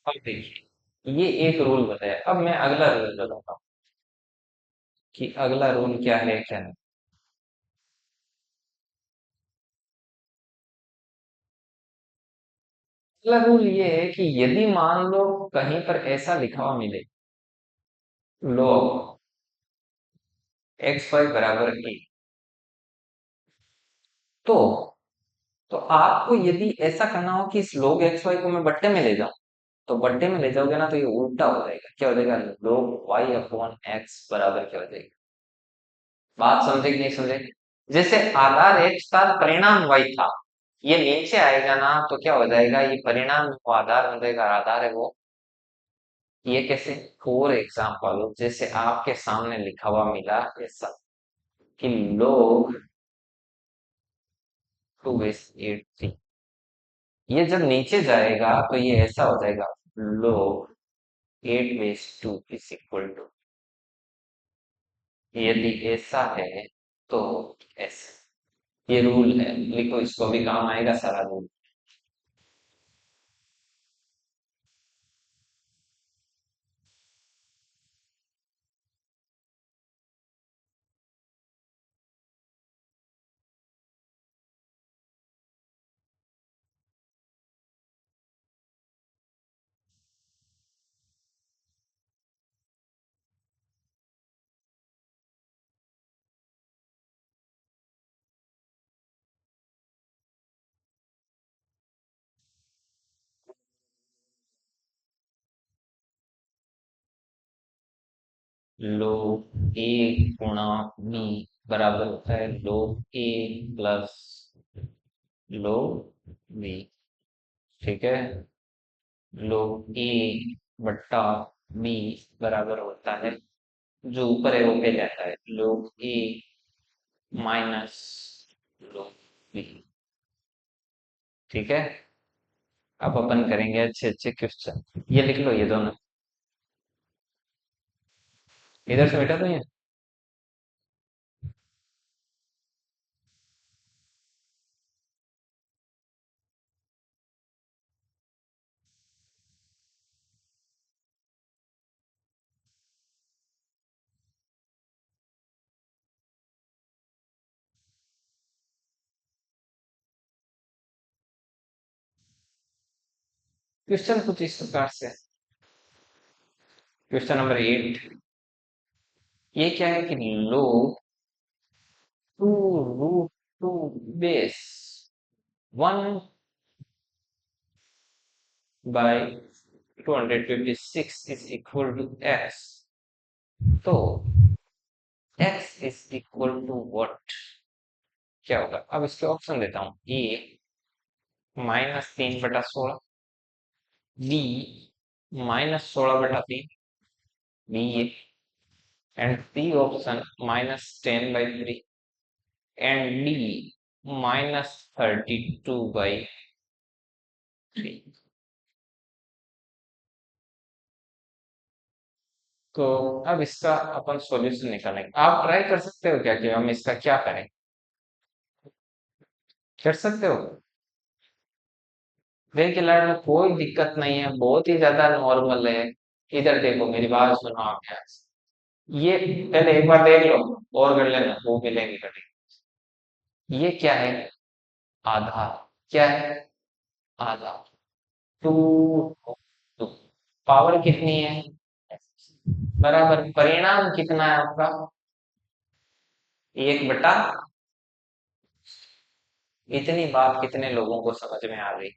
अब देखिए, ये एक रूल बताया, अब मैं अगला रूल बताता हूँ कि अगला रूल क्या है क्या नहीं। अगला रूल ये है कि यदि मान लो कहीं पर ऐसा लिखा हुआ मिले, log x y बराबर a, तो तो आपको यदि ऐसा करना हो कि इस log एक्स वाई को मैं बट्टे में ले जाऊं, तो बट्टे में ले जाओगे ना तो ये उल्टा हो जाएगा। क्या हो जाएगा? log y अपॉन x बराबर क्या हो जाएगा? बात समझे कि नहीं समझे? जैसे आधार x था, परिणाम y था, ये नीचे आएगा ना तो क्या हो जाएगा, ये परिणाम को आधार बन जाएगा, आधार है वो। ये कैसे? फॉर एग्जाम्पल जैसे आपके सामने लिखा हुआ मिला ऐसा कि log 2/8, ये जब नीचे जाएगा तो ये ऐसा हो जाएगा, log 8/2 इज इक्वल टू, यदि ऐसा है तो ऐसा। ये रूल है, लिखो, इसको भी काम आएगा सारा रूल। log a गुणा b बराबर होता है log a plus log b। ठीक है, log a बट्टा b बराबर होता है, जो ऊपर है वो पे जाता है, log a minus log b। ठीक है, अब अपन करेंगे अच्छे अच्छे क्वेश्चन। ये लिख लो ये दोनों, इधर से बेटा तो ये क्वेश्चन कुछ इस प्रकार से। क्वेश्चन नंबर 8, ये क्या है कि लोग 2 root 2 base 1 by 256 is equal to x. तो x is equal to what, क्या होगा? अब इसके ऑप्शन देता हूँ, A -3/16, B -16/3, B A, and C option -10/3 and D -32/3। तो अब इसका अपन सॉल्यूशन निकालेंगे। आप ट्राई कर सकते हो क्या कि हम इसका क्या करें, कर सकते हो? देखिए लाड में कोई दिक्कत नहीं है, बहुत ही ज्यादा नॉर्मल है। इधर देखो, मेरी बात सुनो आप ध्यान से। ये पहले एक बार देख लो और कर लेना, वो मिलेंगे करेंगे। ये क्या है? आधार। क्या है? आधार। टू टू, पावर कितनी है? बराबर परिणाम कितना है आपका? 1/, इतनी बात कितने लोगों को समझ में आ गई?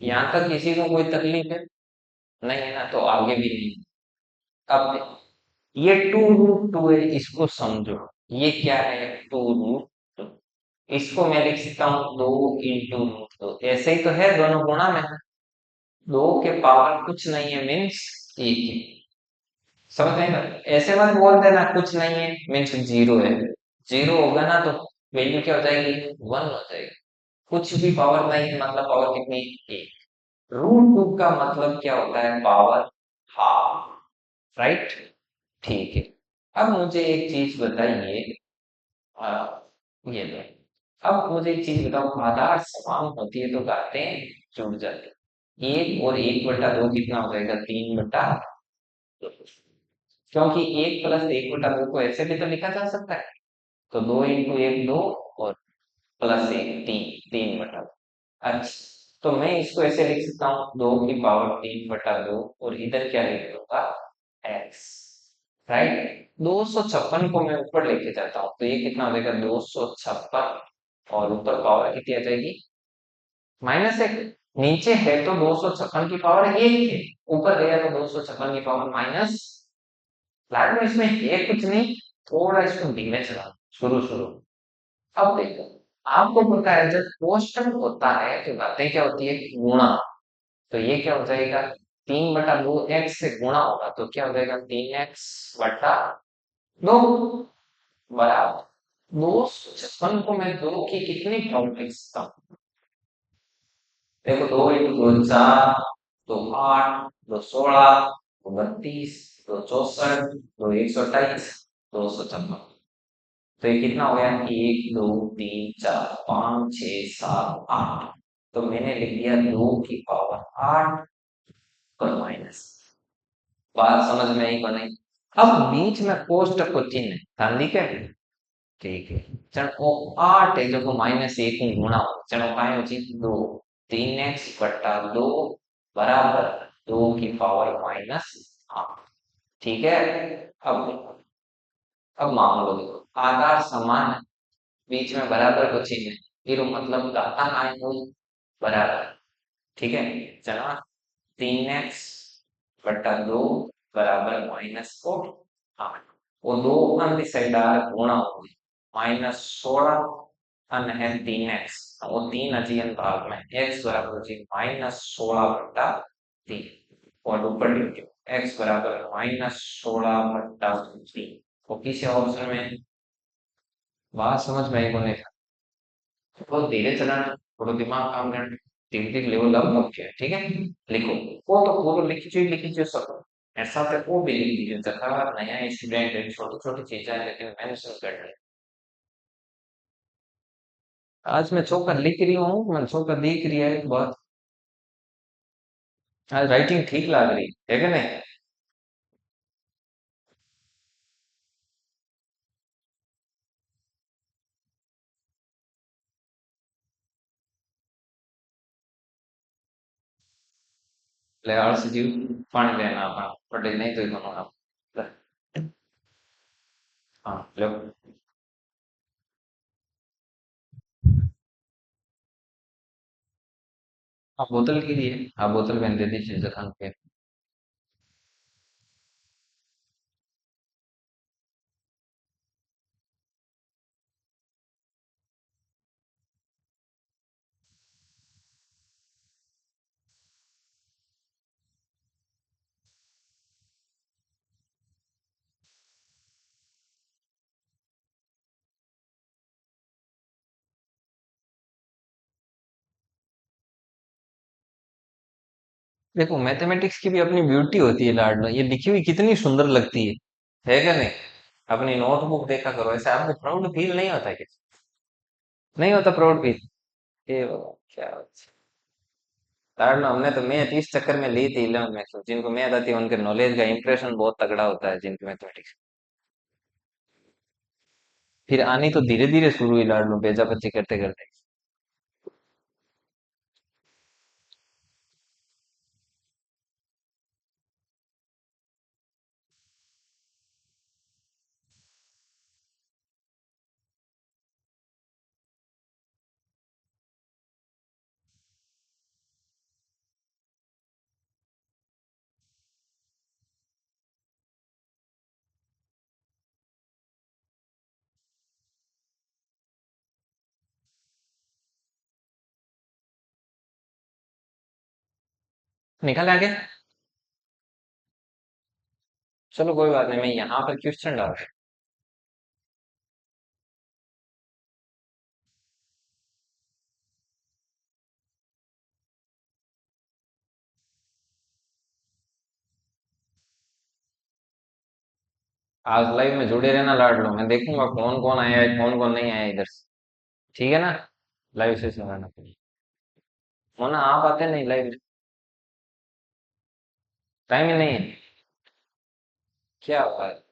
यहाँ तक किसी को कोई तकलीफ है? नहीं है ना, तो आगे भी नहीं। अब देखो, ये 2√2 है, इसको समझो। ये क्या है? 2√2। इसको मैं लिख सकता हूँ 2 × √2, ऐसे ही तो है, दोनों गुणा में है। 2 के पावर कुछ नहीं है मीन्स 1 है। समझ में? ऐसे मत बोल देना कुछ नहीं है मीन्स 0 है। 0 होगा ना तो वैल्यू क्या हो जाएगी? 1 हो जाएगी। कुछ भी पावर नहीं है मतलब पावर कितनी? 1। √2 का मतलब क्या होता है? Power half. राइट, ठीक है। अब मुझे एक चीज बताइए, ये लो। अब मुझे एक चीज बताओ, आधार समान होती है तो गाते जुड़ जाते हैं। 1 और 1/2 कितना हो जाएगा? 3/2। क्योंकि 1 + 1/2 को ऐसे भी तो लिखा जा सकता है। तो 2 × 1 2 और +1 3, 3/2। अच्छा, तो मैं इसको ऐसे लिख सकता हूँ 2 की पावर 3/2 और इधर क्या लिख दूंगा? x। राइट, 256 को मैं ऊपर लेके जाता हूँ तो ये कितना हो जाएगा? 256 और ऊपर पावर कितनी आ जाएगी? -1। नीचे है तो 256 की पावर 1 है, ऊपर गया तो 256 की पावर माइनस। लाइट में इसमें है कुछ नहीं, थोड़ा इसको धीमे चला शुरू शुरू। अब देखो, आपको पता है जब कोष्टक होता है तो बातें क्या होती है? गुणा। तो ये क्या हो जाएगा? 3/2 एक्स से गुणा होगा तो क्या हो जाएगा? 3x/2 बराबर 256 को मैं 2 की कितनी पावर लिख सकता हूँ? देखो, 2 × 2 = 4, 2 8, 2 16, 2 32, 2 64, 2 128, 256। तो ये कितना हो गया? 1 2 3 4 5 6 7 8। तो मैंने लिख दिया 2 की पावर 8 और माइनस। बात समझ में आई को नहीं? अब बीच में कोष्टक को चिन्ह ध्यान दी क्या? ठीक है, चलो 8 है जो -1 की गुणा हो, चलो काय हो 2, 3x/2 बराबर 2 की पावर -8। ठीक है, अब मान लो देखो, आकार समान है, बीच में बराबर को चिन्ह है, फिर मतलब घातांक आए हो बराबर। ठीक है, चलो 3x/2 बराबर -8। वो दो अनडिसाइड गुणा होगी -16 અને है 3x वो 3 अजीयन भाग में x बराबर जी -16/3 और ऊपर लिख दो x बराबर -16/3 तो किसी ऑप्शन में बात समझ में आई को नहीं बहुत धीरे चलाना थोड़ा दिमाग काम करना धीरे धीरे लेवल अप मुख्य है ठीक है लिखो वो तो पूरा लिखी जो सब ऐसा तो वो भी लिख दीजिए जगह नया स्टूडेंट है छोटी छोटी चीजें हैं लेकिन मेंशन कर रहे आज मैं चौका लिख रही हूँ मैं चौका दिख रही है बहुत आज राइटिंग ठीक लग रही है कि नहीं ले आलसी जीव पानी लेना अपना पढ़े नहीं तो ही दोनों आप ले, हाँ लो आप बोतल की दिए आप बोतल मैंने दे दीजिए जखान पे देखो मैथमेटिक्स की भी अपनी ब्यूटी होती है लाडलो ये लिखी हुई कितनी सुंदर लगती है क्या नहीं अपनी नोटबुक देखा करो ऐसे आपको प्राउड फील नहीं होता क्या नहीं होता प्राउड फील ये बाबा, क्या बात है। लाडलो हमने तो मैथ इस चक्कर में ली थी 11 में जिनको मैथ आती है उनके नॉलेज का इंप्रेशन बहुत तगड़ा होता है जिनकी मैथमेटिक्स फिर आनी तो धीरे धीरे शुरू हुई लाडलो बेजा बच्ची करते करते निकल आगे चलो कोई बात नहीं मैं यहाँ पर क्वेश्चन डाल आज लाइव में जुड़े रहना लाडलो मैं देखूंगा कौन कौन आया है कौन कौन नहीं आया इधर से ठीक है ना लाइव से सुनाना होना आप आते नहीं लाइव टाइम ही नहीं है क्या हुआ है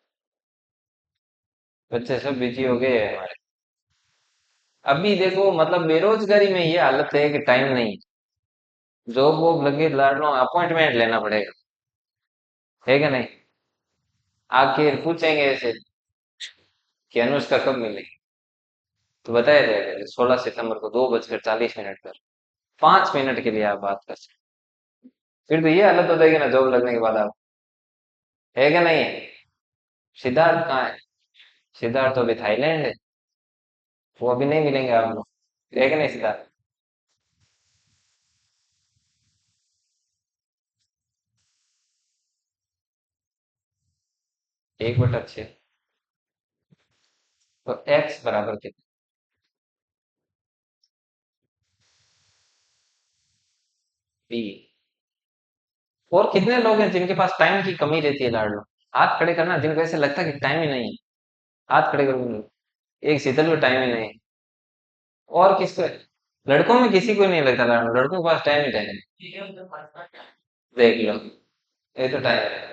बच्चे सब बिजी हो गए हैं हमारे अभी देखो मतलब बेरोजगारी में ये हालत है कि टाइम नहीं जॉब वॉब लगे लाडलो अपॉइंटमेंट लेना पड़ेगा है क्या नहीं आके पूछेंगे ऐसे कि अनुष्का कब मिलेगी तो बताया जाएगा 16 सितंबर को 2:40 पर 5 मिनट के लिए आप बात कर सकते फिर तो ये हालत हो जाएगी ना जॉब लगने के बाद आप है क्या नहीं है सिद्धार्थ कहाँ है सिद्धार्थ तो अभी थाईलैंड है वो अभी नहीं मिलेंगे आप लोग है क्या नहीं सिद्धार्थ 1/6 तो x बराबर कितना b और कितने लोग हैं जिनके पास टाइम की कमी रहती है लाडलो हाथ खड़े करना जिनको ऐसे लगता है कि टाइम ही नहीं है हाथ खड़े करो एक शीतल को टाइम ही नहीं है और किसको लड़कों में किसी को नहीं लगता लाडलो लड़कों के पास टाइम ही टाइम है देख लो ये तो टाइम है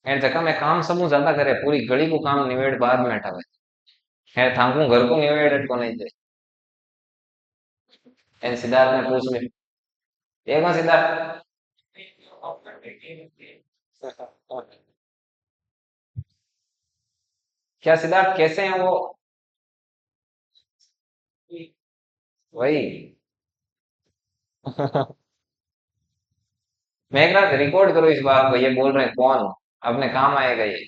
यार जगह मैं काम समूह ज्यादा करे पूरी गली को काम निवेड़ बाद में हटावे खैर थाकू घर को निवेड़ को नहीं दे ऐसे सिद्धार्थ ने पूछ लिया देखो सिद्धार्थ क्या सिद्धार्थ कैसे हैं वो वही मेघराज रिकॉर्ड करो इस बात को, ये बोल रहे हैं कौन, अपने काम आएगा ये।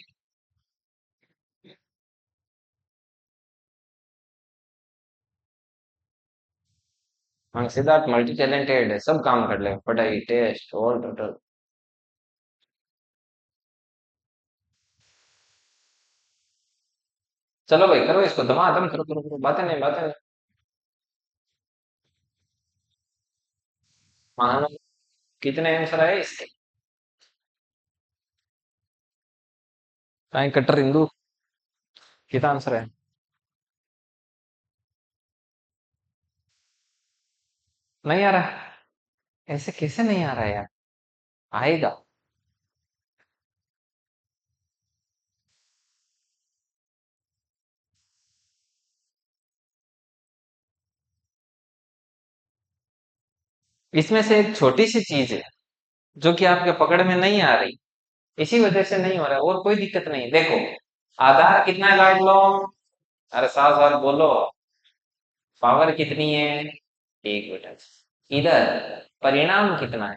हाँ सिद्धार्थ मल्टी टैलेंटेड है, सब काम कर ले, पढ़ाई टेस्ट ऑल टोटल। चलो भाई करो इसको, धमाधम करो करो करो, बातें नहीं बातें नहीं। हाँ कितने आंसर आए इसके? काहे कट्टर हिंदू, कितना आंसर है? नहीं आ रहा? ऐसे कैसे नहीं आ रहा है यार, आएगा। इसमें से एक छोटी सी चीज है जो कि आपके पकड़ में नहीं आ रही, इसी वजह से नहीं हो रहा है, और कोई दिक्कत नहीं है। देखो आधार कितना है लाड लो, अरे साथ साथ बोलो। पावर कितनी है? एक बेटा। इधर परिणाम कितना है?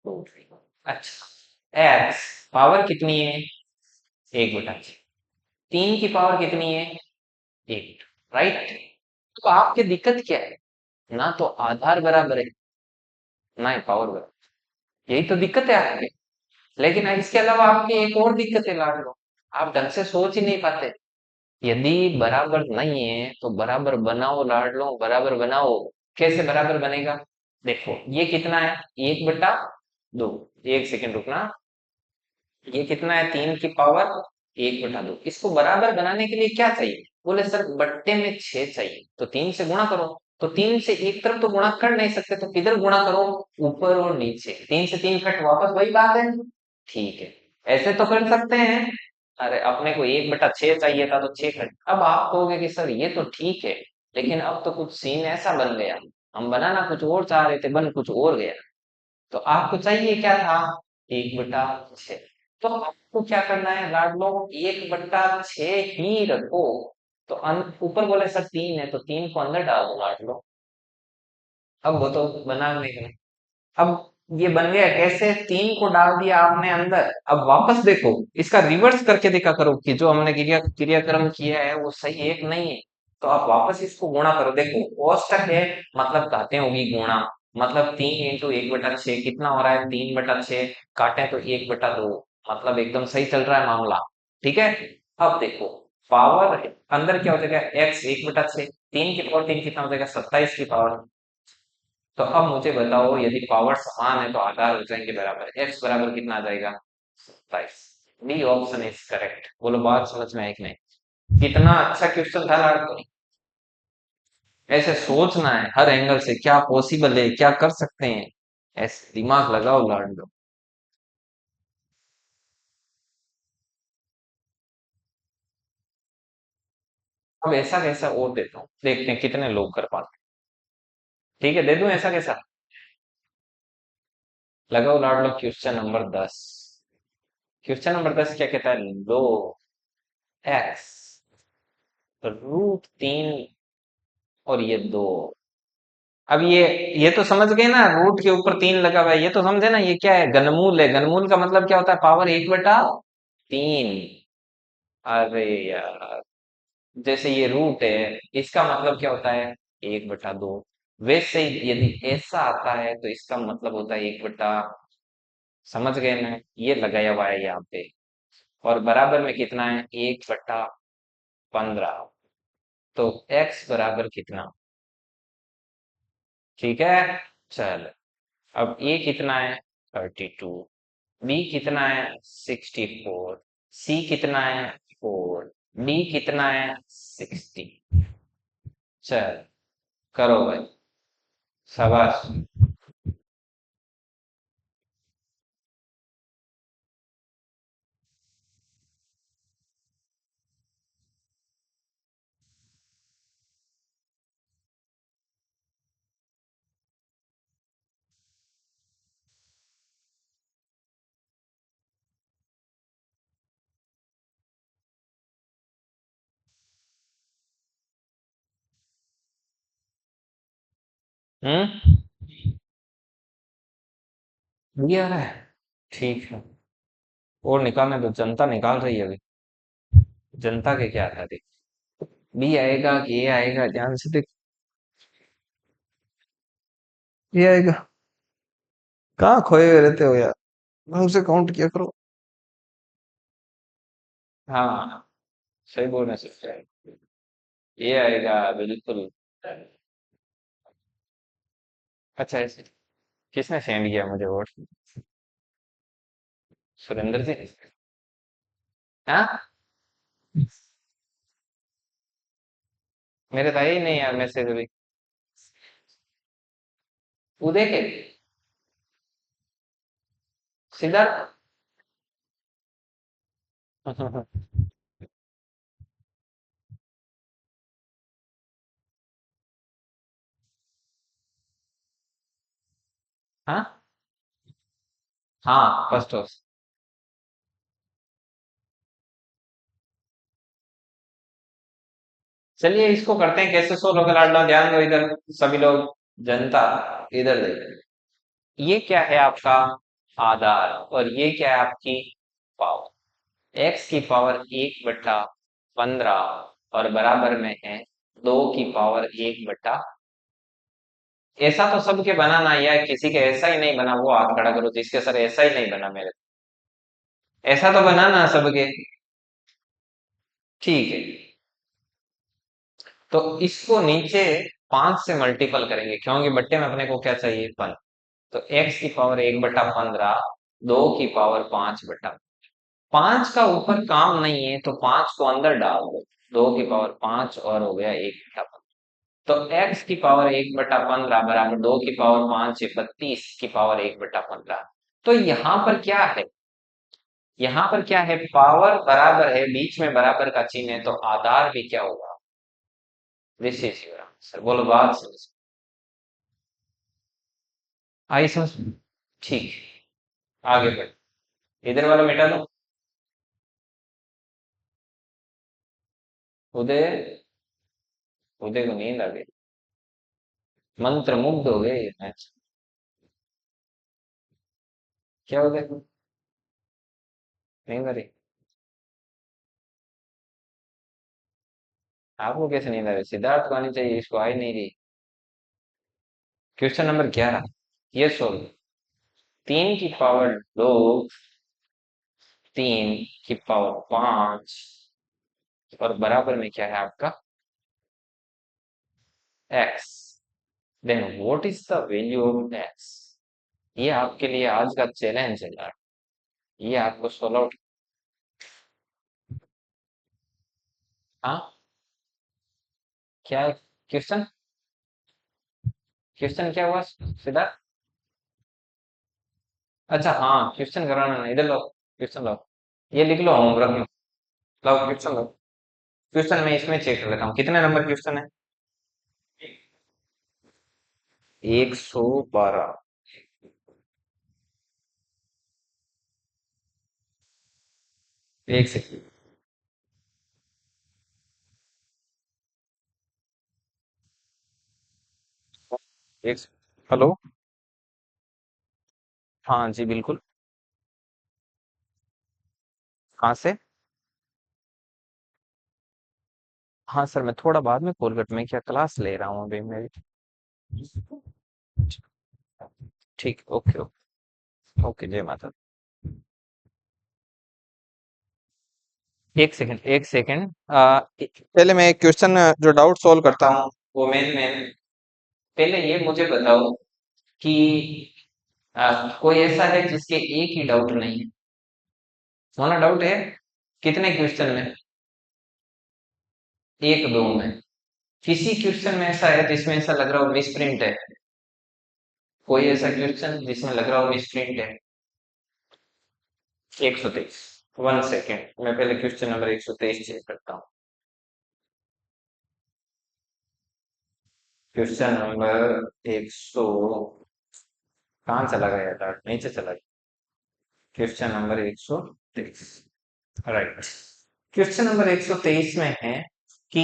दो। अच्छा एक्स पावर कितनी है? एक बेटा। तीन की पावर कितनी है? एक। राइट। तो आपकी दिक्कत क्या है? ना तो आधार बराबर है, ना ही पावर बराबर। यही तो दिक्कत है आपकी। लेकिन इसके अलावा आपकी एक और दिक्कत है लाड लो, आप ढंग से सोच ही नहीं पाते। यदि बराबर नहीं है तो बराबर बनाओ लाड लो, बराबर बनाओ। कैसे बराबर बनेगा? देखो ये कितना है? एक बटा दो। एक सेकंड रुकना। ये कितना है? तीन की पावर एक बटा दो। इसको बराबर बनाने के लिए क्या चाहिए? बोले सर बट्टे में छह चाहिए, तो तीन से गुणा करो। तो तीन से एक तरफ तो गुणा कर नहीं सकते, तो किधर गुणा करो? ऊपर और नीचे। तीन से तीन कट, वापस वही बात है। ठीक है, ऐसे तो कर सकते हैं। अरे अपने को एक बटा छह चाहिए था तो छह कट। अब आप कहोगे कि सर ये तो ठीक है, लेकिन अब तो कुछ सीन ऐसा बन गया, हम बनाना कुछ और चाह रहे थे, बन कुछ और गया। तो आपको चाहिए क्या था? एक बटा छह। तो आपको क्या करना है लाड लो, एक बटा छह ही रखो। तो ऊपर बोले सर तीन है, तो तीन को अंदर डाल दो लाड लो। अब वो तो बनाने का। अब ये बन गया कैसे? तीन को डाल दिया आपने अंदर। अब वापस देखो, इसका रिवर्स करके देखा करो कि जो हमने क्रियाक्रम किया है वो सही है कि नहीं है। तो आप वापस इसको गुणा करो, देखो कोष्टक है, मतलब घातें होगी गुणा। मतलब तीन इंटू एक बटा छह कितना हो रहा है? तीन बटा छह। काटे तो एक बटा दो। मतलब एकदम सही चल रहा है मामला। ठीक है। अब देखो पावर अंदर क्या हो जाएगा? एक्स एक बटा छह। तीन की पावर तीन कितना हो जाएगा? 27 की पावर। तो अब मुझे बताओ यदि पावर समान है तो आधार हो जाएंगे बराबर, एक्स बराबर कितना आ जाएगा? 27। D option is correct. बोलो बात समझ में आई कि नहीं? कितना अच्छा क्वेश्चन था लाडको। ऐसे सोचना है हर एंगल से, क्या पॉसिबल है, क्या कर सकते हैं। ऐसे दिमाग लगाओ लाडको। अब ऐसा कैसा और देता हूँ, देखते हैं कितने लोग कर पाते हैं। ठीक है दे दूं ऐसा कैसा? लगाओ लाडलो क्वेश्चन नंबर 10। क्वेश्चन नंबर 10 क्या कहता है? लो एक्स रूट तीन और ये दो। अब ये तो समझ गए ना, रूट के ऊपर तीन लगा हुआ है, ये तो समझे ना, ये क्या है? घनमूल है। घनमूल का मतलब क्या होता है? पावर एक बटा तीन। अरे यार, जैसे ये रूट है, इसका मतलब क्या होता है? एक बटा दो। वैसे ही यदि ऐसा आता है तो इसका मतलब होता है एक बटा, समझ गए ना, ये लगाया हुआ है यहाँ पे। और बराबर में कितना है? एक बटा 15। तो x बराबर कितना? ठीक है। चल अब a कितना है? 32। b कितना है? 64। c कितना है? 4। d कितना है? 60। चल करो भाई, शाबाश। हम्म। बी आ रहा है, ठीक है। और निकालने तो जनता निकाल रही है अभी। जनता के क्या था, देख। बी आएगा कि ए आएगा, ध्यान से देख। ये आएगा। कहाँ खोए हुए रहते हो यार, ढंग से काउंट किया करो। हाँ, सही बोल रहे हैं। ये आएगा बिल्कुल। अच्छा, ऐसे किसने सेंड किया मुझे वोट? सुरेंद्र जी। हाँ, मेरे तो आया ही नहीं यार मैसेज अभी। उदय के, सिद्धार्थ। हाँ हाँ, फर्स्ट हाउस। चलिए इसको करते हैं कैसे सोल्व होगा लाडला, ध्यान दो इधर सभी लोग, जनता इधर देखो। ये क्या है आपका आधार, और ये क्या है आपकी पावर। एक्स की पावर 1/15 और बराबर में है 2 की पावर 1/। ऐसा तो सबके बनाना है, या किसी के ऐसा ही नहीं बना वो हाथ खड़ा करो जिसके सर ऐसा ही नहीं बना मेरे। ऐसा तो बनाना है सबके। ठीक है, तो इसको नीचे 5 से मल्टीपल करेंगे क्योंकि बट्टे में अपने को क्या चाहिए, 1। तो एक्स की पावर 1/15, 2 की पावर 5/। 5 का ऊपर काम नहीं है तो 5 को अंदर डाल दो, 2 की पावर 5 और हो गया 1/15। तो x की पावर 1/15 बराबर 2 की पावर 5 है 32 की पावर 1/15। तो यहाँ पर क्या है, यहाँ पर क्या है, पावर बराबर है, बीच में बराबर का चिन्ह है, तो आधार भी क्या होगा, दिस इज योर आंसर। बोलो बात समझ आई समझ? ठीक है, आगे बढ़। इधर वाला मिटा दो। उदय, उदय को नींद आ गई, मंत्र मुग्ध हो गए ये मैच। क्या उदय को नींद आ रही? आपको कैसे नींद आ रही? सिद्धार्थ को आनी चाहिए, इसको आ ही नहीं रही। क्वेश्चन नंबर 11, ये सोल्व। 3 की पावर 2, 3 की पावर 5 और बराबर में क्या है आपका x। Then what is the value of x? ये आपके लिए आज का चैलेंज है यार, ये आपको सोल्व आउट। हाँ, क्या है क्वेश्चन? क्वेश्चन क्या हुआ सिद्धार्थ? अच्छा हाँ, क्वेश्चन कराना ना, इधर लो क्वेश्चन लो, ये लिख लो होमवर्क में। लो क्वेश्चन लो। क्वेश्चन मैं इसमें चेक कर लेता हूँ कितने नंबर क्वेश्चन है। 112। एक सेकंड, हेलो। हाँ जी बिल्कुल। कहाँ से? हाँ सर, मैं थोड़ा बाद में कॉल करता, मैं क्या क्लास ले रहा हूँ अभी मेरी। ठीक, ओके ओके। ओके, जय माता दी। एक सेकंड एक सेकंड, पहले मैं एक क्वेश्चन जो डाउट सॉल्व करता हूँ वो मैंने पहले ये मुझे बताओ कि कोई ऐसा है जिसके एक ही डाउट नहीं है? होना डाउट है कितने क्वेश्चन में? एक दो में। किसी क्वेश्चन में ऐसा है जिसमें ऐसा लग रहा हो मिस प्रिंट है? कोई ऐसा क्वेश्चन जिसमें लग रहा हो मिस प्रिंट है? 123। 1 सेकेंड, मैं पहले क्वेश्चन नंबर 123 चेक करता हूँ। क्वेश्चन नंबर 100 कहाँ चला गया था, नीचे चला गया। Question number 123, right. Question number 123 में है कि,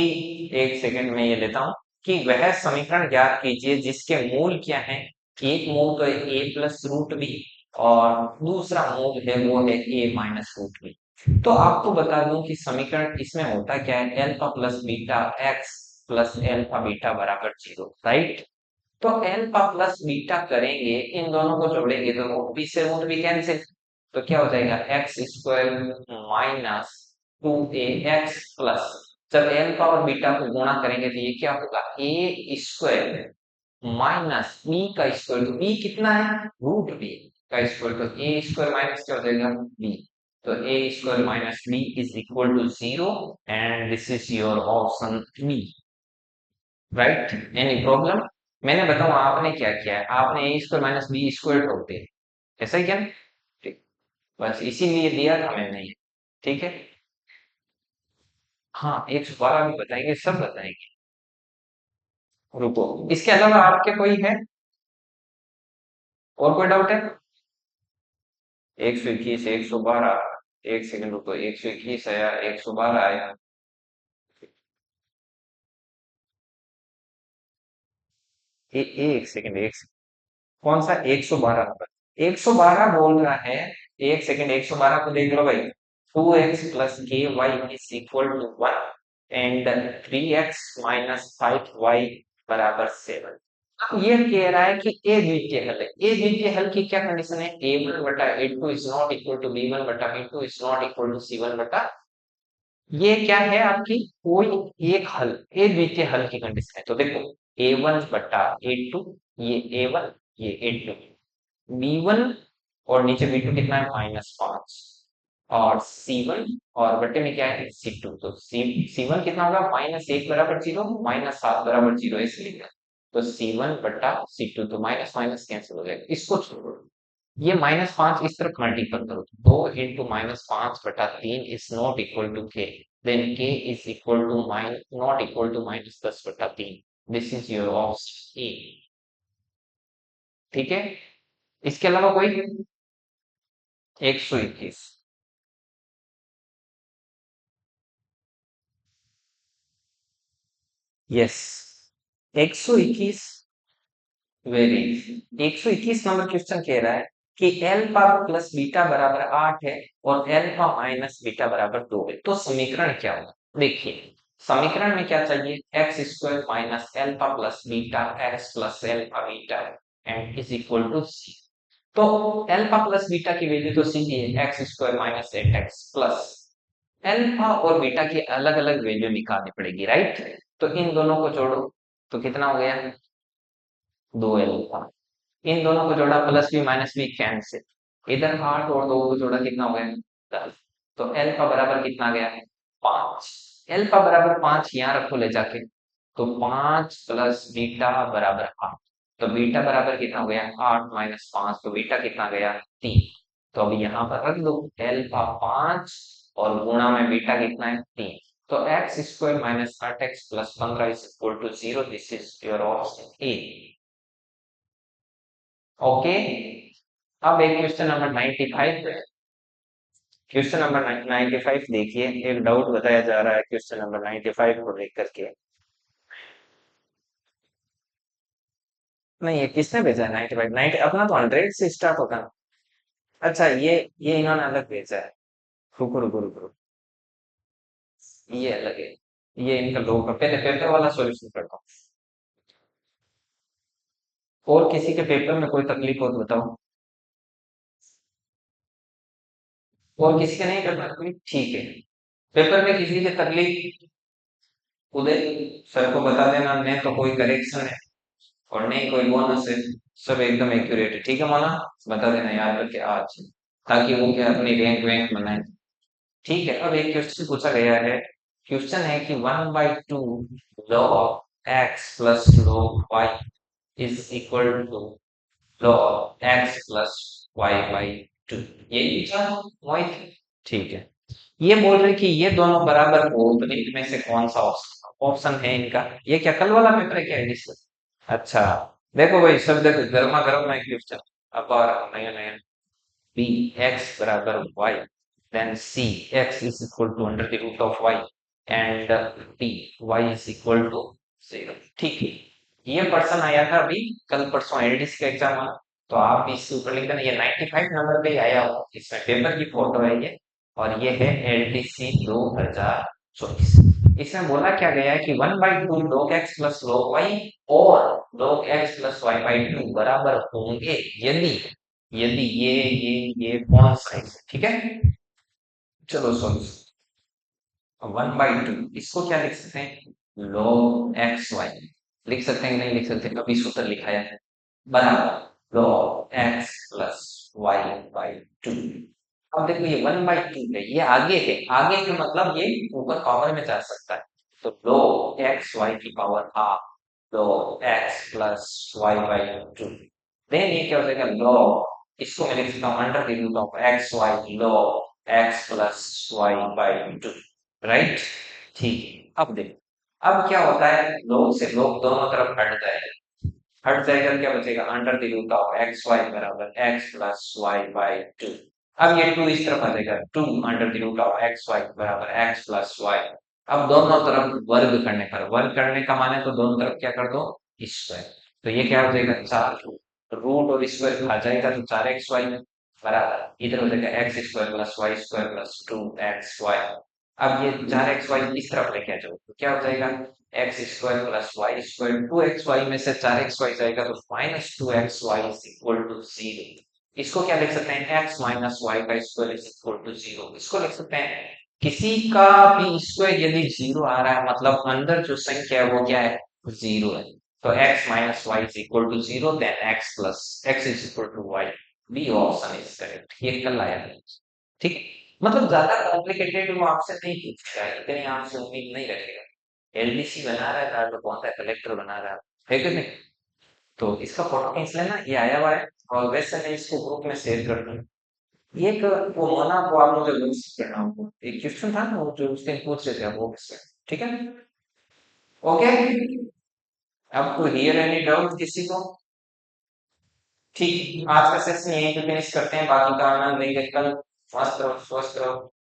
एक सेकंड में ये लेता हूं, कि वह समीकरण ज्ञात कीजिए जिसके मूल क्या है। एक मूल तो ए प्लस रूट बी और दूसरा मूल है वो है a माइनस रूट बी। तो आपको बता दूं कि समीकरण इसमें होता क्या है, alpha plus beta x plus alpha beta बराबर 0, राइट। तो एल्फा प्लस बीटा करेंगे, इन दोनों को जोड़ेंगे तो बी से रूट बी कैंसिल, तो क्या हो जाएगा x square minus 2a x plus, जब एल्फा और बीटा को गुणा करेंगे तो ये क्या होगा ए स्क्वायर माइनस बी का स्क्वायर, तो बी कितना है रूट बी का स्क्वायर, तो ए स्क्वायर माइनस क्या हो जाएगा बी, तो a square minus b is equal to 0 and this is your option B, right. Any problem? मैंने बताऊं आपने क्या किया है, आपने a square minus b square ठोक दिया, ऐसा ही क्या, ठीक, बस इसीलिए दिया था मैंने ये, ठीक है। हाँ 112 भी बताएंगे, सब बताएंगे, रुको। इसके अलावा आपके कोई है और कोई डाउट है? 121 112, एक सेकंड रुको, 121 आया 112 आया, एक सेकंड कौन सा 112 नंबर 112 बोल रहा है, एक सेकंड 112 को देख लो भाई, 2x plus k y is equal to 1 and 3x minus 5y बराबर 7। अब ये कह रहा है कि ए द्वितीय हल है, ए द्वितीय हल की क्या कंडीशन है, a1 बटा a2 is not equal to b1 बटा b2 is not equal to c1 बटा, ये क्या है आपकी कोई एक हल, ए द्वितीय हल की कंडीशन है, तो देखो a1 बटा a2, ये a1 ये a2, b1 और नीचे b2 कितना है -5, और c1 और बटे में क्या है c2, तो c1 कितना होगा -1 बराबर 0 -7 बराबर 0 इसलिए, तो c1 बटा c2, तो माइनस माइनस कैंसिल हो जाएगा, इसको छोड़ो, ये -5 इस तरफ मल्टीपल करो, 2 इंटू -5 बटा 3 is not equal to k, then k is equal to not equal to -10 बटा 3, this is your option A, ठीक है। इसके अलावा कोई 121, यस 121, वेरी, 121 नंबर क्वेश्चन कह रहा है कि एल्फा प्लस बीटा बराबर 8 है और एल्फा माइनस बीटा बराबर 2 है, तो समीकरण क्या होगा, देखिए समीकरण में क्या चाहिए, x square minus alpha plus beta x plus alpha beta and is equal to c, तो एल्फा प्लस बीटा की वैल्यू तो सीधी है x square minus 8x plus alpha और बीटा की अलग अलग वैल्यू निकालनी पड़ेगी, राइट। तो इन दोनों को जोड़ो तो कितना हो गया 2 एल्फा, इन दोनों को जोड़ा plus b minus b cancel, इधर 8 और 2 को जोड़ा कितना हो गया 10, तो एल्फा बराबर कितना गया 5, एल्फा बराबर 5 यहाँ रखो ले जाके, तो 5 प्लस बीटा बराबर 8, तो बीटा बराबर कितना हो गया 8 माइनस 5, तो बीटा कितना गया 3, तो अब यहाँ पर रख दो एल्फा 5 और गुणा में बीटा कितना है 3, तो x square minus 8x plus 15 is equal to 0, this is your option A, okay. अब एक क्वेश्चन नंबर 95 है, क्वेश्चन नंबर 95 देखिए, एक डाउट बताया जा रहा है क्वेश्चन नंबर 95 को देख करके, नहीं ये किसने भेजा है 95 90, अपना तो 100 से स्टार्ट होता है, अच्छा ये इन्होंने अलग भेजा है, रुको रुको रुको रुको, ये अलग है, ये इनका लोगों का, पहले पेपर वाला सॉल्यूशन करता हूँ, और किसी के पेपर में कोई तकलीफ हो तो बताओ, और किसी का नहीं करना तकलीफ, ठीक है, पेपर में किसी की तकलीफ उदय सर को बता देना, नहीं तो कोई करेक्शन है और नहीं कोई बोनस है, सब एकदम एक्यूरेट है, ठीक है मौला, बता देना याद रखे आज, ताकि वो क्या अपनी रैंक वैंक बनाए, ठीक है। अब एक क्वेश्चन पूछा गया है, क्वेश्चन है कि 1/2 log x plus log y is equal to log x plus y/2, ये पूछा मोहित, ठीक है। ये बोल रहे कि ये दोनों बराबर हो तो इनमें से कौन सा ऑप्शन है इनका, ये क्या कल वाला पेपर है क्या एडिशन, अच्छा देखो भाई सब देखो गर्मा गर्म है क्वेश्चन, अब आ रहा नया नया, बी एक्स बराबर y, then c x is equal to under the root of y and d y is equal to 0, ठीक है। ये पर्सन आया था अभी कल परसों एडिस का एग्जाम, तो आप भी इसके ऊपर लिख देना, ये 95 नंबर पे ही आया हो, इसमें पेपर की फोटो है ये, और ये है LDC 2024। इसमें बोला क्या गया है कि 1/2 log x plus log y और log x plus y by 2 बराबर होंगे यदि यदि ये कौन सा है, ठीक है। चलो सॉल्यूशन 1/2, इसको क्या लिख सकते हैं, log एक्स वाई लिख सकते हैं कि नहीं लिख सकते, कभी सूत्र लिखाया है, बराबर log x plus y by 2। अब देखो ये 1/2 है, ये आगे है, आगे का मतलब ये ऊपर पावर में जा सकता है, तो log एक्स वाई की power half log x plus y by 2। Then ये क्या हो जाएगा, log, इसको मैं लिख सकता हूँ under the root of x y log x plus y by 2, right. ठीक है, अब देखो अब क्या होता है, log से log दोनों तरफ हट जाएगा, क्या बचेगा, under the root of x y बराबर एक्स प्लस वाई बाई 2। अब ये 2 इस तरफ आ जाएगा, 2 under the root of x y बराबर एक्स प्लस वाई। अब दोनों तरफ वर्ग करने का माने तो दोनों तरफ क्या कर दो, स्क्वायर। तो ये क्या हो जाएगा, 4 रूट और स्क्वायर खा जाएगा तो 4xy बराबर इधर हो जाएगा x square plus y square plus 2xy। अब ये 4xy इस तरफ लेके आ जाओ तो क्या हो जाएगा, x square plus y square, 2xy में से 4xy जाएगा तो minus 2xy is equal to 0। इसको क्या लिख सकते हैं, x माइनस वाई का स्क्वायर इज इक्वल टू 0। इसको लिख सकते हैं, किसी का भी स्क्वायर यदि 0 आ रहा है मतलब अंदर जो संख्या है वो क्या है, 0 है। तो x minus y is equal to 0, then x is equal to y. B option is correct, ये कल आया है, ठीक है। मतलब ज्यादा कॉम्प्लिकेटेड वो आपसे नहीं पूछेगा, इतनी आपसे उम्मीद नहीं रखेगा। LDC बना रहा था तो कौन सा कलेक्टर बना रहा है कि नहीं। तो इसका फोटो खींच लेना, ये आया हुआ है, और वैसे मैं इसको ग्रुप में शेयर कर दूँ। ये एक वो मोना को आप मुझे लिंक करना होगा, एक क्वेश्चन था ना वो जो उस दिन पूछ रहे थे वो इसमें, ठीक है। ओके, अब टू हियर एनी डाउट किसी को, ठीक, आज का सेशन यहीं पे फिनिश करते हैं, बाकी का आनंद लेंगे कल। मस्त रहो, स्वस्थ रहो।